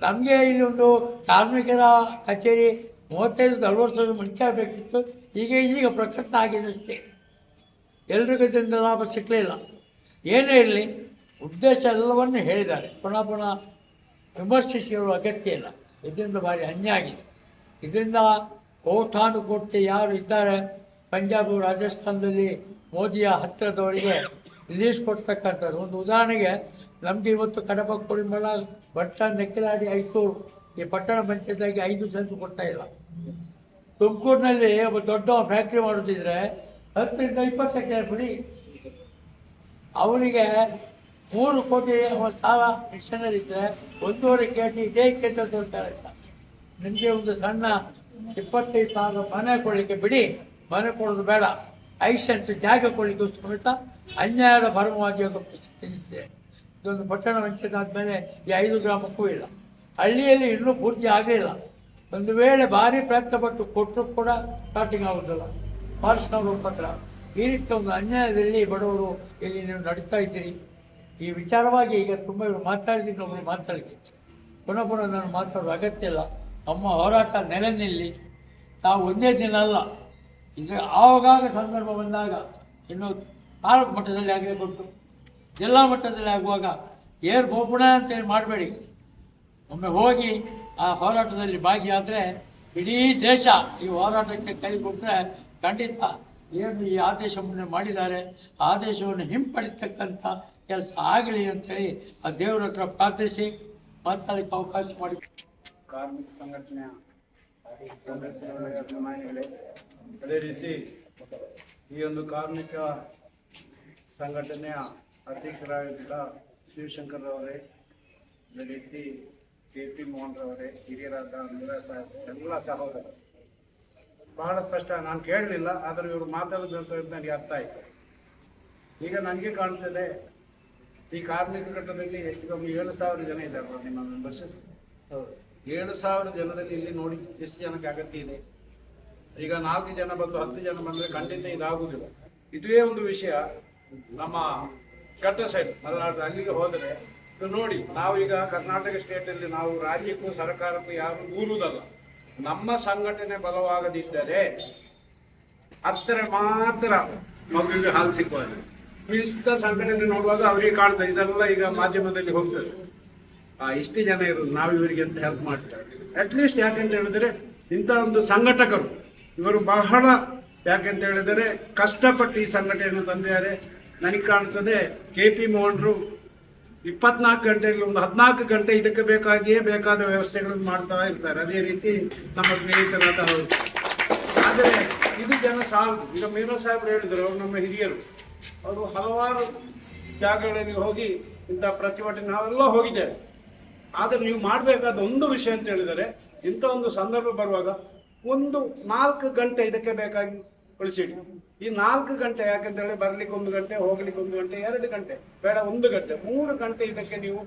ನಮಗೆ ಇಲ್ಲಿ ಒಂದು ಕಾರ್ಮಿಕರ ಕಚೇರಿ 35-40 ವರ್ಷದ ಮುಂಚೆ ಆಗಬೇಕಿತ್ತು. ಈಗ ಪ್ರಕೃತ ಆಗಿದೆ ಅಷ್ಟೇ. ಎಲ್ರಿಗೂ ಇದರಿಂದ ಲಾಭ ಸಿಕ್ಕಲಿಲ್ಲ. ಏನೇ ಇರಲಿ, ಉದ್ದೇಶ ಎಲ್ಲವನ್ನೂ ಹೇಳಿದ್ದಾರೆ. ಪುನಃ ವಿಮರ್ಶಿಸುವ ಅಗತ್ಯ ಇಲ್ಲ. ಇದರಿಂದ ಭಾರಿ ಅನ್ಯಾಯ ಆಗಿದೆ. ಇದರಿಂದ ಕೋಟಾನುಕೋಟಿ ಯಾರು ಇದ್ದಾರೆ ಪಂಜಾಬ್ ರಾಜಸ್ಥಾನದಲ್ಲಿ ಮೋದಿಯ ಹತ್ತಿರದವರಿಗೆ ರಿಲೀಸ್ ಕೊಡ್ತಕ್ಕಂಥದ್ದು. ಒಂದು ಉದಾಹರಣೆಗೆ ನಮಗೆ ಇವತ್ತು ಕಡಪ ಕೊಡಿಮಳ ಭಟ್ಟ ನೆಕ್ಕಲಾಡಿ ಐಕೂರು ಈ ಪಟ್ಟಣ ಪಂಚಾಯತ್ಗೆ 5 ಸೆಂಟ್ ಕೊಡ್ತಾ ಇಲ್ಲ. ತುಮಕೂರಿನಲ್ಲಿ ಒಬ್ಬ ದೊಡ್ಡ ಫ್ಯಾಕ್ಟ್ರಿ ಮಾಡೋದಿದ್ರೆ 10ರಿಂದ 20 ಎಕರೆ ಬಿಡಿ, ಅವನಿಗೆ 3 ಕೋಟಿ ಅವನ ಸಾಲ ಮಿಷನರಿ ಇದ್ದರೆ 1.5 ಕೋಟಿ ಇದೇ ಕೇಂದ್ರ ಸರ್ಕಾರ ಇಲ್ಲ. ನಿಮಗೆ ಒಂದು ಸಣ್ಣ 25,000 ಮನೆ ಕೊಡಲಿಕ್ಕೆ ಬಿಡಿ, ಮನೆ ಕೊಡೋದು ಬೇಡ, 5 ಸೆಂಟ್ಸ್ ಜಾಗ ಕೊಡಲಿಕ್ಕೆ ಸಮೇತ ಅನ್ಯಾಯದ ಭರಮವಾಗಿ ಒಂದು ಪರಿಸ್ಥಿತಿ ನಿಂತಿದೆ. ಇದೊಂದು ಪಟ್ಟಣ ಪಂಚಾಯತ್ ಆದಮೇಲೆ ಈ 5 ಗ್ರಾಮಕ್ಕೂ ಇಲ್ಲ. ಹಳ್ಳಿಯಲ್ಲಿ ಇನ್ನೂ ಪೂರ್ತಿ ಆಗಲಿಲ್ಲ. ಒಂದು ವೇಳೆ ಭಾರಿ ಪ್ರಯತ್ನಪಟ್ಟು ಕೊಟ್ಟರು ಕೂಡ ಸ್ಟಾರ್ಟಿಂಗ್ ಆಗೋದಿಲ್ಲ. ಫಾರೆಸ್ಟ್ನವರು ಪತ್ರ ಈ ರೀತಿ ಒಂದು ಅನ್ಯಾಯದಲ್ಲಿ ಬಡವರು ಇಲ್ಲಿ ನೀವು ನಡೀತಾ ಇದ್ದೀರಿ. ಈ ವಿಚಾರವಾಗಿ ಈಗ ತುಂಬ ಇವರು ಮಾತಾಡಿದ್ದೀನಿ, ಒಬ್ಬರು ಮಾತಾಡ್ತೀನಿ. ಪುನಃ ನಾನು ಮಾತಾಡೋದು ಅಗತ್ಯ ಇಲ್ಲ. ನಮ್ಮ ಹೋರಾಟ ನೆಲೆ ನಿಲ್ಲಿ. ನಾವು ಒಂದೇ ದಿನ ಅಲ್ಲ, ಈಗ ಆವಾಗ ಸಂದರ್ಭ ಬಂದಾಗ ಇನ್ನು ತಾಲೂಕು ಮಟ್ಟದಲ್ಲಿ ಆಗಲೇಬೇಕು, ಜಿಲ್ಲಾ ಮಟ್ಟದಲ್ಲಿ ಆಗುವಾಗ ಏರ್ ಬೋಪುಣ ಅಂತೇಳಿ ಮಾಡಬೇಡಿ. ಒಮ್ಮೆ ಹೋಗಿ ಆ ಹೋರಾಟದಲ್ಲಿ ಭಾಗಿಯಾದರೆ ಇಡೀ ದೇಶ ಈ ಹೋರಾಟಕ್ಕೆ ಕೈ ಕೊಟ್ಟರೆ ಖಂಡಿತ ಏನು ಈ ಆದೇಶವನ್ನು ಮಾಡಿದ್ದಾರೆ ಆ ಆದೇಶವನ್ನು ಹಿಂಪಡಿತಕ್ಕಂಥ ಕೆಲಸ ಆಗಲಿ ಅಂಥೇಳಿ ಆ ದೇವರ ಹತ್ರ ಪ್ರಾರ್ಥಿಸಿ ಮಾತಾಡಲಿಕ್ಕೆ ಅವಕಾಶ ಮಾಡಿ. ಕಾರ್ಮಿಕ ಸಂಘಟನೆಯ ಸದಸ್ಯರ ಅಭಿಮಾನಿಗಳೇ, ಅದೇ ರೀತಿ ಈ ಒಂದು ಕಾರ್ಮಿಕ ಸಂಘಟನೆಯ ಅಧ್ಯಕ್ಷರಾಗಿದ್ದ ಶಿವಶಂಕರ್ರವರೇ, ಅದೇ ರೀತಿ KP ಮೋಹನ್ ರವರೇ, ಹಿರಿಯರಾದ ಎಲ್ಲ ಸಹೋದರರು, ಬಹಳ ಸ್ಪಷ್ಟ ನಾನು ಕೇಳಲಿಲ್ಲ, ಆದರೆ ಇವರು ಮಾತಾಡೋದು ನನಗೆ ಅರ್ಥ ಆಯಿತು. ಈಗ ನನಗೆ ಕಾಣ್ತದೆ ಈ ಕಾರ್ಮಿಕ ಘಟಕದಲ್ಲಿ ಹೆಚ್ಚು ಕಮ್ಮಿ 7,000 ಜನ ಇದ್ದಾರೆ ನಿಮ್ಮ ಮೆಂಬರ್ಸ್. 7,000 ಜನರಲ್ಲಿ ಇಲ್ಲಿ ನೋಡಿ ಎಷ್ಟು ಜನಕ್ಕೆ ಅಗತ್ಯ ಇದೆ. ಈಗ 4 ಜನ ಬಂದು 10 ಜನ ಬಂದರೆ ಖಂಡಿತ ಇದಾಗುವುದಿಲ್ಲ. ಇದೇ ಒಂದು ವಿಷಯ ನಮ್ಮ ಕಟ್ಟ ಸೈಡ್ ಮಲೆನಾಡು ಅಲ್ಲಿಗೆ ಹೋದರೆ ನೋಡಿ, ನಾವು ಈಗ ಕರ್ನಾಟಕ ಸ್ಟೇಟಲ್ಲಿ ನಾವು ರಾಜ್ಯಕ್ಕೂ ಸರ್ಕಾರಕ್ಕೂ ಯಾರು ದೂರುವುದಲ್ಲ. ನಮ್ಮ ಸಂಘಟನೆ ಬಲವಾಗದಿದ್ದರೆ ಹತ್ತಿರ ಮಾತ್ರ ಮಗುವಿಗೆ ಹಾಲು ಸಿಕ್ಕುವುದು. ಇಷ್ಟ ಸಂಘಟನೆ ನೋಡುವಾಗ ಅವರಿಗೆ ಕಾಣ್ತದೆ, ಇದೆಲ್ಲ ಈಗ ಮಾಧ್ಯಮದಲ್ಲಿ ಹೋಗ್ತದೆ, ಇಷ್ಟು ಜನ ಇರೋದು ನಾವು ಇವರಿಗೆ ಅಂತ ಹೆಲ್ಪ್ ಮಾಡ್ತಾರೆ. ಅಟ್ಲೀಸ್ಟ್ ಯಾಕೆಂತ ಹೇಳಿದರೆ ಇಂಥ ಒಂದು ಸಂಘಟಕರು ಇವರು ಬಹಳ ಯಾಕೆಂತ ಹೇಳಿದರೆ ಕಷ್ಟಪಟ್ಟು ಈ ಸಂಘಟನೆಯನ್ನು ತಂದಿದ್ದಾರೆ. ನನಗೆ ಕಾಣ್ತದೆ KP ಮೋಹನ್ರು 24 ಗಂಟೆಯಲ್ಲಿ ಒಂದು 14 ಗಂಟೆ ಇದಕ್ಕೆ ಬೇಕಾದ ವ್ಯವಸ್ಥೆಗಳನ್ನು ಮಾಡ್ತಾ ಇರ್ತಾರೆ. ಅದೇ ರೀತಿ ನಮ್ಮ ಸ್ನೇಹಿತರಾದ ಅವರು. ಆದರೆ ಇದು ಜನ ಸಾಲದು. ಈಗ ಮೀರಾ ಸಾಹೇಬ್ರು ಹೇಳಿದರು, ಅವರು ನಮ್ಮ ಹಿರಿಯರು, ಅವರು ಹಲವಾರು ಜಾಗಗಳಲ್ಲಿ ಹೋಗಿ ಇಂಥ ಪ್ರತಿಭಟನೆ ನಾವೆಲ್ಲ ಹೋಗಿದ್ದೇವೆ. ಆದರೆ ನೀವು ಮಾಡಬೇಕಾದ ಒಂದು ವಿಷಯ ಅಂತ ಹೇಳಿದರೆ, ಇಂಥ ಒಂದು ಸಂದರ್ಭ ಬರುವಾಗ ಒಂದು 4 ಗಂಟೆ ಇದಕ್ಕೆ ಬೇಕಾಗಿ ಉಳಿಸಿಡಿ. ಈ 4 ಗಂಟೆ ಯಾಕೆಂತೇಳಿ ಬರಲಿಕ್ಕೆ 1 ಗಂಟೆ, ಹೋಗ್ಲಿಕ್ಕೆ 1 ಗಂಟೆ, 2 ಗಂಟೆ ಬೇಡ, 1 ಗಂಟೆ, 3 ಗಂಟೆ ಇದಕ್ಕೆ ನೀವು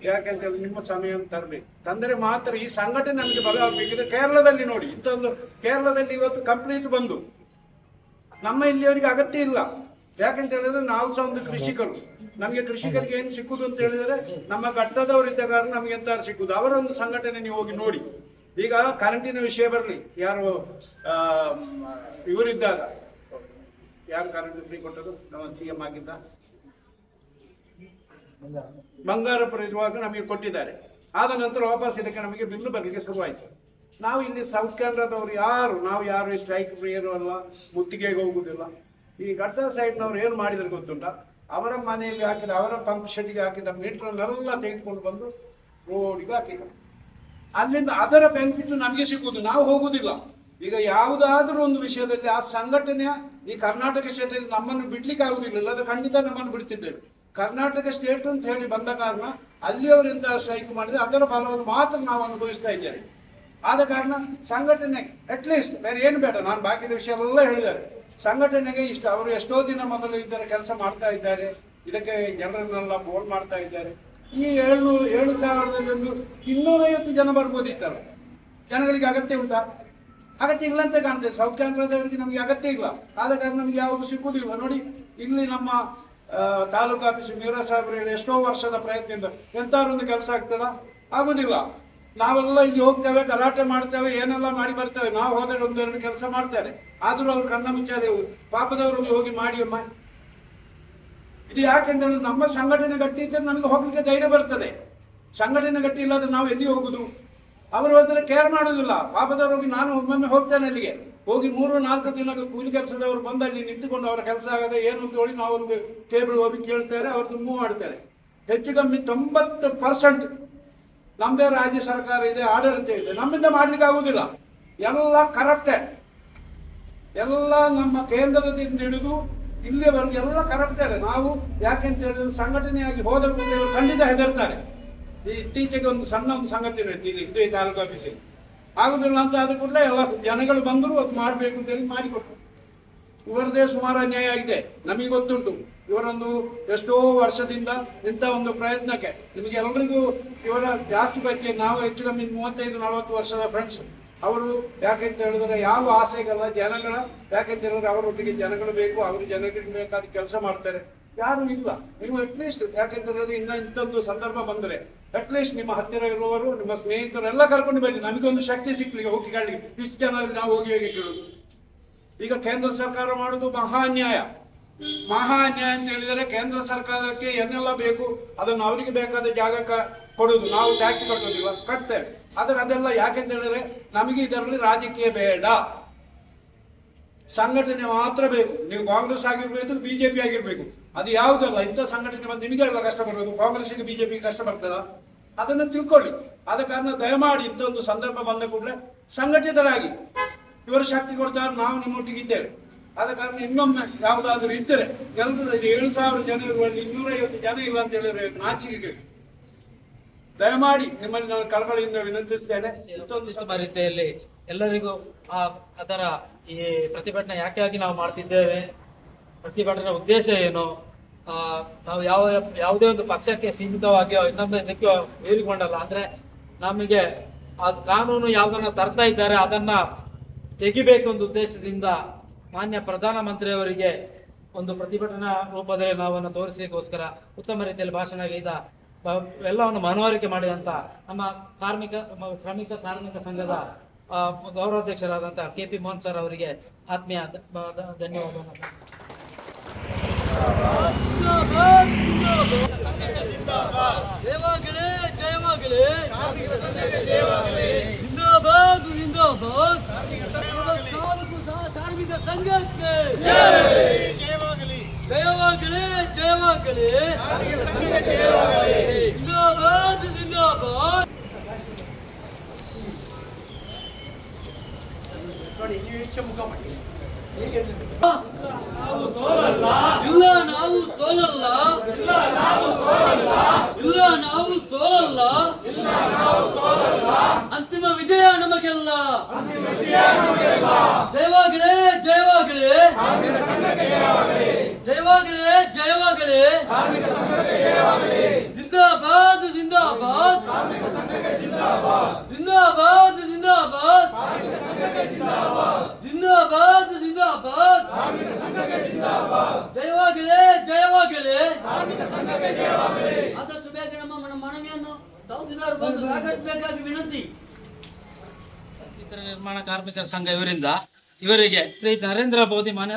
ಯಾಕೆಂತೇಳಿ ನಿಮ್ಮ ಸಮಯವನ್ನು ತರಬೇಕು, ತಂದರೆ ಮಾತ್ರ ಈ ಸಂಘಟನೆ ನಮಗೆ ಬಲವಾಗಬೇಕಿದೆ. ಕೇರಳದಲ್ಲಿ ನೋಡಿ, ಇಂಥದ್ದು ಕೇರಳದಲ್ಲಿ ಇವತ್ತು ಕಂಪ್ಲೀಟ್ ಬಂದು ನಮ್ಮ ಇಲ್ಲಿಯವರಿಗೆ ಅಗತ್ಯ ಇಲ್ಲ. ಯಾಕೆಂತ ಹೇಳಿದ್ರೆ ನಾವು ಸಹ ಒಂದು ಕೃಷಿಕರು, ನಮಗೆ ಕೃಷಿಕರಿಗೆ ಏನು ಸಿಕ್ಕುದು ಅಂತ ಹೇಳಿದರೆ ನಮ್ಮ ಘಟ್ಟದವರಿದ್ದ ಕಾರಣ ನಮಗೆ ಎಂತ ಸಿಕ್ಕುದು. ಅವರ ಒಂದು ಸಂಘಟನೆ ನೀವು ಹೋಗಿ ನೋಡಿ. ಈಗ ಕರೆಂಟಿನ ವಿಷಯ ಬರಲಿ, ಯಾರು ಇವರಿದ್ದಾಗ ಯಾರು ಕರೆಂಟ್ ಫ್ರೀ ಕೊಟ್ಟದ್ದು, ನಮ್ಮ CM ಆಗಿದ್ದ ಬಂಗಾರಪುರ ಇರುವಾಗ ನಮಗೆ ಕೊಟ್ಟಿದ್ದಾರೆ. ಆದ ನಂತರ ವಾಪಸ್ ಇದಕ್ಕೆ ನಮಗೆ ಬಿಲ್ಲು ಬರಲಿಕ್ಕೆ ಶುರುವಾಯಿತು. ನಾವು ಇಲ್ಲಿ ಸೌತ್ ಕೇಂದ್ರದವರು ನಾವು ಯಾರು ಸ್ಟ್ರೈಕ್ ಪ್ರಿಯರು ಅಲ್ಲ, ಮುತ್ತಿಗೆಗೆ ಹೋಗುವುದಿಲ್ಲ. ಈ ಘಟ್ಟ ಸೈಡ್ನವ್ರು ಏನು ಮಾಡಿದ್ರು ಗೊತ್ತುಂಟ, ಅವರ ಮನೆಯಲ್ಲಿ ಹಾಕಿದ, ಅವರ ಪಂಪ್ ಶೆಡ್ಗೆ ಹಾಕಿದ ಮೀಟ್ರನ್ನೆಲ್ಲ ತೆಗೆದುಕೊಂಡು ಬಂದು ರೋಡಿಗೆ ಹಾಕಿದ್ರು. ಅಲ್ಲಿಂದ ಅದರ ಬೆನಿಫಿಟ್ ನಮಗೆ ಸಿಕ್ಕುವುದು, ನಾವು ಹೋಗುವುದಿಲ್ಲ. ಈಗ ಯಾವುದಾದ್ರೂ ಒಂದು ವಿಷಯದಲ್ಲಿ ಆ ಸಂಘಟನೆಯ ಈ ಕರ್ನಾಟಕ ಸ್ಟೇಟಲ್ಲಿ ನಮ್ಮನ್ನು ಬಿಡ್ಲಿಕ್ಕೆ ಆಗುದಿಲ್ಲ, ಇಲ್ಲದ್ರೆ ಖಂಡಿತ ನಮ್ಮನ್ನು ಬಿಡ್ತಿದ್ದೇವೆ. ಕರ್ನಾಟಕ ಸ್ಟೇಟ್ ಅಂತ ಹೇಳಿ ಬಂದ ಕಾರಣ ಅಲ್ಲಿಯವರು ಎಂತ ಸ್ಟ್ರೈಕ್ ಮಾಡಿದ್ರೆ ಅದರ ಫಲವನ್ನು ಮಾತ್ರ ನಾವು ಅನುಭವಿಸ್ತಾ ಇದ್ದೇವೆ. ಆದ ಕಾರಣ ಸಂಘಟನೆ ಅಟ್ಲೀಸ್ಟ್ ಬೇರೆ ಏನು ಬೇಡ, ನಾನು ಬಾಕಿದ ವಿಷಯ ಎಲ್ಲ ಹೇಳಿದ್ದಾರೆ. ಸಂಘಟನೆಗೆ ಇಷ್ಟ, ಅವರು ಎಷ್ಟೋ ದಿನ ಮೊದಲು ಇದರ ಕೆಲಸ ಮಾಡ್ತಾ ಇದ್ದಾರೆ, ಇದಕ್ಕೆ ಜನರನ್ನೆಲ್ಲ ಫೋನ್ ಮಾಡ್ತಾ ಇದ್ದಾರೆ. ಈ 7,000ದಲ್ಲಿ ಒಂದು 250 ಜನ ಬರ್ಬೋದಿತ್ತಲ್ಲ, ಜನಗಳಿಗೆ ಅಗತ್ಯ ಉಂಟಾ? ಅಗತ್ಯ ಇಲ್ಲ ಅಂತ ಕಾಣ್ತದೆ. ಸೌತ್ ಕೇಂದ್ರದವರಿಗೆ ನಮಗೆ ಅಗತ್ಯ ಇಲ್ಲ, ಆದ ಕಾರಣ ನಮಗೆ ಯಾವುದು ಸಿಕ್ಕುವುದಿಲ್ಲ. ನೋಡಿ, ಇಲ್ಲಿ ನಮ್ಮ ತಾಲೂಕು ಆಫೀಸ್ ಮೀರಾ ಸಾಹೇಬರು ಎಷ್ಟೋ ವರ್ಷದ ಪ್ರಯತ್ನದಿಂದ ಎಂತಾರು ಒಂದು ಕೆಲಸ ಆಗ್ತದ, ಆಗುದಿಲ್ಲ. ನಾವೆಲ್ಲ ಇಲ್ಲಿ ಹೋಗ್ತೇವೆ, ಗಲಾಟೆ ಮಾಡ್ತೇವೆ, ಏನೆಲ್ಲ ಮಾಡಿ ಬರ್ತೇವೆ. ನಾವು ಹೋದರೆ 1-2 ಕೆಲಸ ಮಾಡ್ತಾರೆ, ಆದ್ರೂ ಅವ್ರು ಕಣ್ಣ ಮುಚ್ಚಾದೆ ಪಾಪದವರು ಹೋಗಿ ಮಾಡಿ ಅಮ್ಮ. ಇದು ಯಾಕೆಂದ್ರೆ ನಮ್ಮ ಸಂಘಟನೆ ಗಟ್ಟಿ ಇದ್ದರೆ ನಮಗೆ ಹೋಗ್ಲಿಕ್ಕೆ ಧೈರ್ಯ ಬರ್ತದೆ. ಸಂಘಟನೆ ಗಟ್ಟಿ ಇಲ್ಲದ್ರೆ ನಾವು ಎಲ್ಲಿ ಹೋಗುದು? ಅವರು ಹೋದ್ರೆ ಕೇರ್ ಮಾಡೋದಿಲ್ಲ. ಪಾಪದವರು ಹೋಗಿ, ನಾನು ಒಮ್ಮೊಮ್ಮೆ ಹೋಗ್ತೇನೆ ಅಲ್ಲಿಗೆ, ಹೋಗಿ 3-4 ದಿನ ಕೂಲಿ ಕೆಲಸದವರು ಬಂದು ಅಲ್ಲಿ ನಿಂತುಕೊಂಡು ಅವರ ಕೆಲಸ ಆಗದೆ ಏನು ಅಂತ ಹೇಳಿ ನಾವೊಂದು ಟೇಬಲ್ ಹೋಗಿ ಕೇಳ್ತಾರೆ, ಅವ್ರದ್ದು ಮೂವ್ ಮಾಡ್ತಾರೆ. ಹೆಚ್ಚು ಕಮ್ಮಿ 90% ನಮ್ಮದೇ ರಾಜ್ಯ ಸರ್ಕಾರ ಇದೆ, ಆಡಳಿತ ಇದೆ, ನಮ್ಮಿಂದ ಮಾಡ್ಲಿಕ್ಕೆ ಆಗುದಿಲ್ಲ. ಎಲ್ಲ ಕರಪ್ಟೆಡ್, ಎಲ್ಲ ನಮ್ಮ ಕೇಂದ್ರದಿಂದ ಹಿಡಿದು ಇಲ್ಲಿವರೆಗೆ ಎಲ್ಲ ಕರಪ್ಟೆಡ್. ನಾವು ಯಾಕೆಂತ ಹೇಳಿದ್ರೆ ಸಂಘಟನೆಯಾಗಿ ಹೋದ ಕೂಡಲೇ ಖಂಡಿತ ಹೆದರ್ತಾರೆ. ಈ ಇತ್ತೀಚೆಗೆ ಒಂದು ಸಣ್ಣ ಒಂದು ಸಂಗತಿ ನಡೀತಿದೆ, ಇದು ಈ ತಾಲೂಕು ಆಫೀಸಿಗೆ ಆಗುದಿಲ್ಲ ಅಂತ ಆದ ಕೂಡಲೇ ಎಲ್ಲ ಜನಗಳು ಬಂದರು ಅದು ಮಾಡಬೇಕು ಅಂತೇಳಿ ಮಾಡಿಕೊಟ್ರು. ಇವರದೇ ಸುಮಾರು ಅನ್ಯಾಯ ಆಗಿದೆ, ನಮಗೆ ಗೊತ್ತುಂಟು. ಇವರೊಂದು ಎಷ್ಟೋ ವರ್ಷದಿಂದ ಇಂಥ ಒಂದು ಪ್ರಯತ್ನಕ್ಕೆ ನಿಮಗೆ ಎಲ್ಲರಿಗೂ ಇವರ ಜಾಸ್ತಿ ಬಗ್ಗೆ ನಾವು ಹೆಚ್ಚು ಕಮ್ಮಿ 35-40 ವರ್ಷದ ಫ್ರೆಂಡ್ಸ್. ಅವರು ಯಾಕೆಂತ ಹೇಳಿದ್ರೆ ಯಾವ ಆಸೆಗಲ್ಲ, ಜನಗಳ ಯಾಕೆಂತ ಹೇಳಿದ್ರೆ ಅವರೊಟ್ಟಿಗೆ ಜನಗಳು ಬೇಕು, ಅವರು ಜನಗಳಿಗೆ ಬೇಕಾದ ಕೆಲಸ ಮಾಡ್ತಾರೆ. ಯಾರು ಇಲ್ಲ, ನೀವು ಅಟ್ಲೀಸ್ಟ್ ಯಾಕೆಂತ ಹೇಳಿದ್ರೆ ಇನ್ನ ಇಂಥದ್ದು ಸಂದರ್ಭ ಬಂದರೆ ಅಟ್ಲೀಸ್ಟ್ ನಿಮ್ಮ ಹತ್ತಿರ ಇರುವವರು, ನಿಮ್ಮ ಸ್ನೇಹಿತರೆಲ್ಲ ಕರ್ಕೊಂಡು ಬನ್ನಿ, ನಮಗೊಂದು ಶಕ್ತಿ ಸಿಕ್ಲಿಕ್ಕೆ ಹೋಗಿ ಕೇಳಲಿಕ್ಕೆ. ಇಷ್ಟು ಜನ ನಾವು ಹೋಗಿ ಹೇಗೆ ಕೇಳುದು? ಈಗ ಕೇಂದ್ರ ಸರ್ಕಾರ ಮಾಡುದು ಮಹಾ ಅನ್ಯಾಯ ಅಂತ ಹೇಳಿದರೆ ಕೇಂದ್ರ ಸರ್ಕಾರಕ್ಕೆ ಏನೆಲ್ಲ ಬೇಕು ಅದನ್ನು ಅವರಿಗೆ ಬೇಕಾದ ಜಾಗ ಕೊಡುದು. ನಾವು ಟ್ಯಾಕ್ಸ್ ಕಟ್ಟೋದಿಲ್ಲ, ಕಟ್ತೇವೆ. ಆದರೆ ಅದೆಲ್ಲ ಯಾಕೆಂತ ಹೇಳಿದ್ರೆ ನಮಗೆ ಇದರಲ್ಲಿ ರಾಜಕೀಯ ಬೇಡ, ಸಂಘಟನೆ ಮಾತ್ರ ಬೇಕು. ನೀವು ಕಾಂಗ್ರೆಸ್ ಆಗಿರ್ಬೇಕು, ಬಿಜೆಪಿ ಆಗಿರ್ಬೇಕು, ಅದು ಯಾವುದಲ್ಲ. ಇಂಥ ಸಂಘಟನೆ ಬಂದು ನಿಮಗೆಲ್ಲ ಕಷ್ಟ ಬರೋದು, ಕಾಂಗ್ರೆಸ್ಗೆ ಬಿಜೆಪಿಗೆ ಕಷ್ಟ ಬರ್ತದ? ಅದನ್ನು ತಿಳ್ಕೊಳ್ಳಿ. ಆದ ಕಾರಣ ದಯಮಾಡಿ ಇಂಥ ಒಂದು ಸಂದರ್ಭ ಬಂದ ಕೂಡಲೇ ಸಂಘಟಿತರಾಗಿ ಇವರು ಶಕ್ತಿ ಕೊಡ್ತಾರೆ, ನಾವು ನಿಮ್ಮೊಟ್ಟಿಗೆ ಇದ್ದೇವೆ. ಆದ ಕಾರಣ ಇನ್ನೊಮ್ಮೆ ಯಾವುದಾದ್ರೂ ಇದ್ದರೆ ಎಲ್ಲರೂ 7,000 ಜನ ಇರುವಲ್ಲಿ 250 ಜನ ಇಲ್ಲ ಅಂತ ಹೇಳಿದ್ರೆ ನಾಚಿಕೆ. ದಯಮಾಡಿ ನಿಮ್ಮಲ್ಲಿ ನಾನು ಕಳಕಳಿಯಿಂದ ವಿನಂತಿಸ್ತೇನೆ. ರೀತಿಯಲ್ಲಿ ಎಲ್ಲರಿಗೂ ಅದರ ಈ ಪ್ರತಿಭಟನೆ ಯಾಕೆ ನಾವು ಮಾಡ್ತಿದ್ದೇವೆ, ಪ್ರತಿಭಟನೆ ಉದ್ದೇಶ ಏನು, ನಾವು ಯಾವುದೇ ಒಂದು ಪಕ್ಷಕ್ಕೆ ಸೀಮಿತವಾಗಿ ಇನ್ನೊಂದಕ್ಕೆ ಊರಿಕೊಂಡಲ್ಲ. ಅಂದ್ರೆ ನಮಗೆ ಆ ಕಾನೂನು ಯಾವ್ದನ್ನ ತರ್ತಾ ಇದ್ದಾರೆ ಅದನ್ನ ತೆಗಿಬೇಕು ಒಂದು ಉದ್ದೇಶದಿಂದ ಮಾನ್ಯ ಪ್ರಧಾನಮಂತ್ರಿಯವರಿಗೆ ಒಂದು ಪ್ರತಿಭಟನಾ ರೂಪದಲ್ಲಿ ನಾವನ್ನು ತೋರಿಸಲಿಕ್ಕೋಸ್ಕರ ಉತ್ತಮ ರೀತಿಯಲ್ಲಿ ಭಾಷಣ ಗೈದ ಎಲ್ಲವನ್ನು ಮನವರಿಕೆ ಮಾಡಿದಂತ ನಮ್ಮ ಶ್ರಮಿಕ ಕಾರ್ಮಿಕ ಸಂಘದ ಗೌರವಾಧ್ಯಕ್ಷರಾದಂತಹ KP ಮೋಹನ್ ಸರ್ ಅವರಿಗೆ ಆತ್ಮೀಯ ಧನ್ಯವಾದಗಳು. ಕಾರ್ಮಿಕ ಸಂಘಕ್ಕೆ ಜಯವಾಗಲಿ, ಜಯವಾಗಲಿ, ಜಿಂದಾಬಾದ್, ಜಿಂದಾಬಾದ್. ನೋಡಿ, ನೀವು ಈಚೆ ಮುಖ ಮಾಡಿ. ಇಲ್ಲ ನಾವು ಸೋಲಲ್ಲ, ಇಲ್ಲ ನಾವು ಸೋಲಲ್ಲ, ಅಂತಿಮ ವಿಜಯ ನಮಗೆಲ್ಲ. ಜಯವಾಗಲಿ, ಜಯವಾಗಲಿ, ಜಯವಾಗಲಿ, ಜಯವಾಗಲಿ, ಜಿಂದಾಬಾದ್, ಜಿಂದಾಬಾದ್. ಜಿಂದಾಬಾದ್ ಜಿಂದಾಬಾದ್ ಜಿಂದಾಬಾದ್ ಜಿಂದಾಬಾದ್ ಜಿಂದಾಬಾದ್ ಜಯವಾಗಲಿ ಜಯವಾಗಲಿ ಆದಷ್ಟು ಬೇಗ ನಮ್ಮ ಮನವಿಯನ್ನು ತಹಸೀಲ್ದಾರ್ ಬಂದು ಸಾಗರಿಸಬೇಕಾಗಿ ವಿನಂತಿ. ಇತರ ನಿರ್ಮಾಣ ಕಾರ್ಮಿಕರ ಸಂಘ ಇವರಿಗೆ ಶ್ರೀ ನರೇಂದ್ರ ಮೋದಿ ಮಾನ್ಯ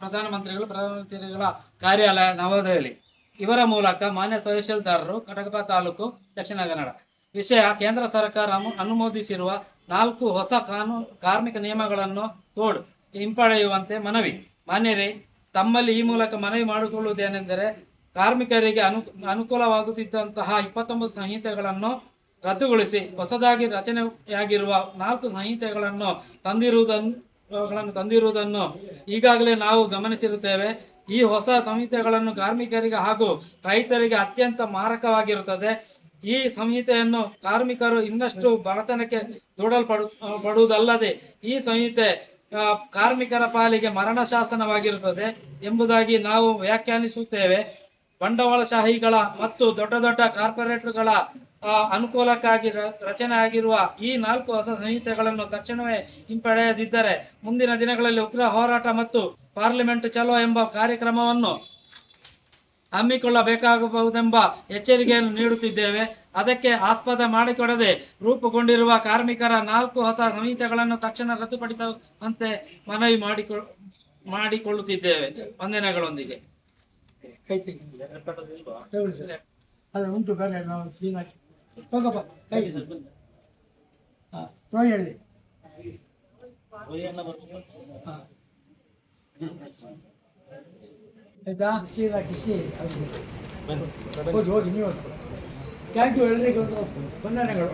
ಪ್ರಧಾನಮಂತ್ರಿಗಳ ಕಾರ್ಯಾಲಯ ನವದೆಹಲಿ ಇವರ ಮೂಲಕ ಮಾನ್ಯ ತಹಶೀಲ್ದಾರರು ಕಡಪ ತಾಲೂಕು ದಕ್ಷಿಣ ಕನ್ನಡ ವಿಷಯ ಕೇಂದ್ರ ಸರ್ಕಾರ ಅನುಮೋದಿಸಿರುವ 4 ಹೊಸ ಕಾರ್ಮಿಕ ನಿಯಮಗಳನ್ನು ಕೋಡ್ ಹಿಂಪಡೆಯುವಂತೆ ಮನವಿ. ಮಾನ್ಯರೇ, ತಮ್ಮಲ್ಲಿ ಈ ಮೂಲಕ ಮನವಿ ಮಾಡಿಕೊಳ್ಳುವುದೇನೆಂದರೆ ಕಾರ್ಮಿಕರಿಗೆ ಅನುಕೂಲವಾಗುತ್ತಿದ್ದಂತಹ 29 ಸಂಹಿತೆಗಳನ್ನು ರದ್ದುಗೊಳಿಸಿ ಹೊಸದಾಗಿ ರಚನೆಯಾಗಿರುವ 4 ಸಂಹಿತೆಗಳನ್ನು ತಂದಿರುವುದನ್ನು ಈಗಾಗಲೇ ನಾವು ಗಮನಿಸಿರುತ್ತೇವೆ. ಈ ಹೊಸ ಸಂಹಿತೆಗಳನ್ನು ಕಾರ್ಮಿಕರಿಗೆ ಹಾಗೂ ರೈತರಿಗೆ ಅತ್ಯಂತ ಮಾರಕವಾಗಿರುತ್ತದೆ. ಈ ಸಂಹಿತೆಯನ್ನು ಕಾರ್ಮಿಕರು ಇನ್ನಷ್ಟು ಬಡತನಕ್ಕೆ ದೂಡಲ್ಪಡುವುದಲ್ಲದೆ ಈ ಸಂಹಿತೆ ಕಾರ್ಮಿಕರ ಪಾಲಿಗೆ ಮರಣ ಶಾಸನವಾಗಿರುತ್ತದೆ ಎಂಬುದಾಗಿ ನಾವು ವ್ಯಾಖ್ಯಾನಿಸುತ್ತೇವೆ. ಬಂಡವಾಳಶಾಹಿಗಳ ಮತ್ತು ದೊಡ್ಡ ದೊಡ್ಡ ಕಾರ್ಪೊರೇಟ್ಗಳ ಅನುಕೂಲಕ್ಕಾಗಿ ರಚನೆಯಾಗಿರುವ ಈ 4 ಹೊಸ ಸಂಹಿತೆಗಳನ್ನು ತಕ್ಷಣವೇ ಹಿಂಪಡೆಯದಿದ್ದರೆ ಮುಂದಿನ ದಿನಗಳಲ್ಲಿ ಉಗ್ರ ಹೋರಾಟ ಮತ್ತು ಪಾರ್ಲಿಮೆಂಟ್ ಚಲೋ ಎಂಬ ಕಾರ್ಯಕ್ರಮವನ್ನು ಹಮ್ಮಿಕೊಳ್ಳಬೇಕಾಗಬಹುದೆಂಬ ಎಚ್ಚರಿಕೆಯನ್ನು ನೀಡುತ್ತಿದ್ದೇವೆ. ಅದಕ್ಕೆ ಆಸ್ಪದ ಮಾಡಿಕೊಡದೆ ರೂಪುಗೊಂಡಿರುವ ಕಾರ್ಮಿಕರ 4 ಹೊಸ ಸಂಹಿತೆಗಳನ್ನು ತಕ್ಷಣ ರದ್ದುಪಡಿಸುವಂತೆ ಮನವಿ ಮಾಡಿಕೊಳ್ಳುತ್ತಿದ್ದೇವೆ. ವಂದನೆಗಳೊಂದಿಗೆ. ಅದು ಉಂಟು ಬೇರೆ ನಾವು ಕ್ಲೀನ್ ಹಾಕಿ ಹೋಗಪ್ಪ ಕೈ ರೋಯ್ ಹೇಳಿ ಆಯ್ತಾ ಸೀನ್ ಹಾಕಿಸಿ ಹೋಗಿ ನೀವು ಥ್ಯಾಂಕ್ ಯು ಎಲ್ಲರಿಗೂ ವಂದನೆಗಳು.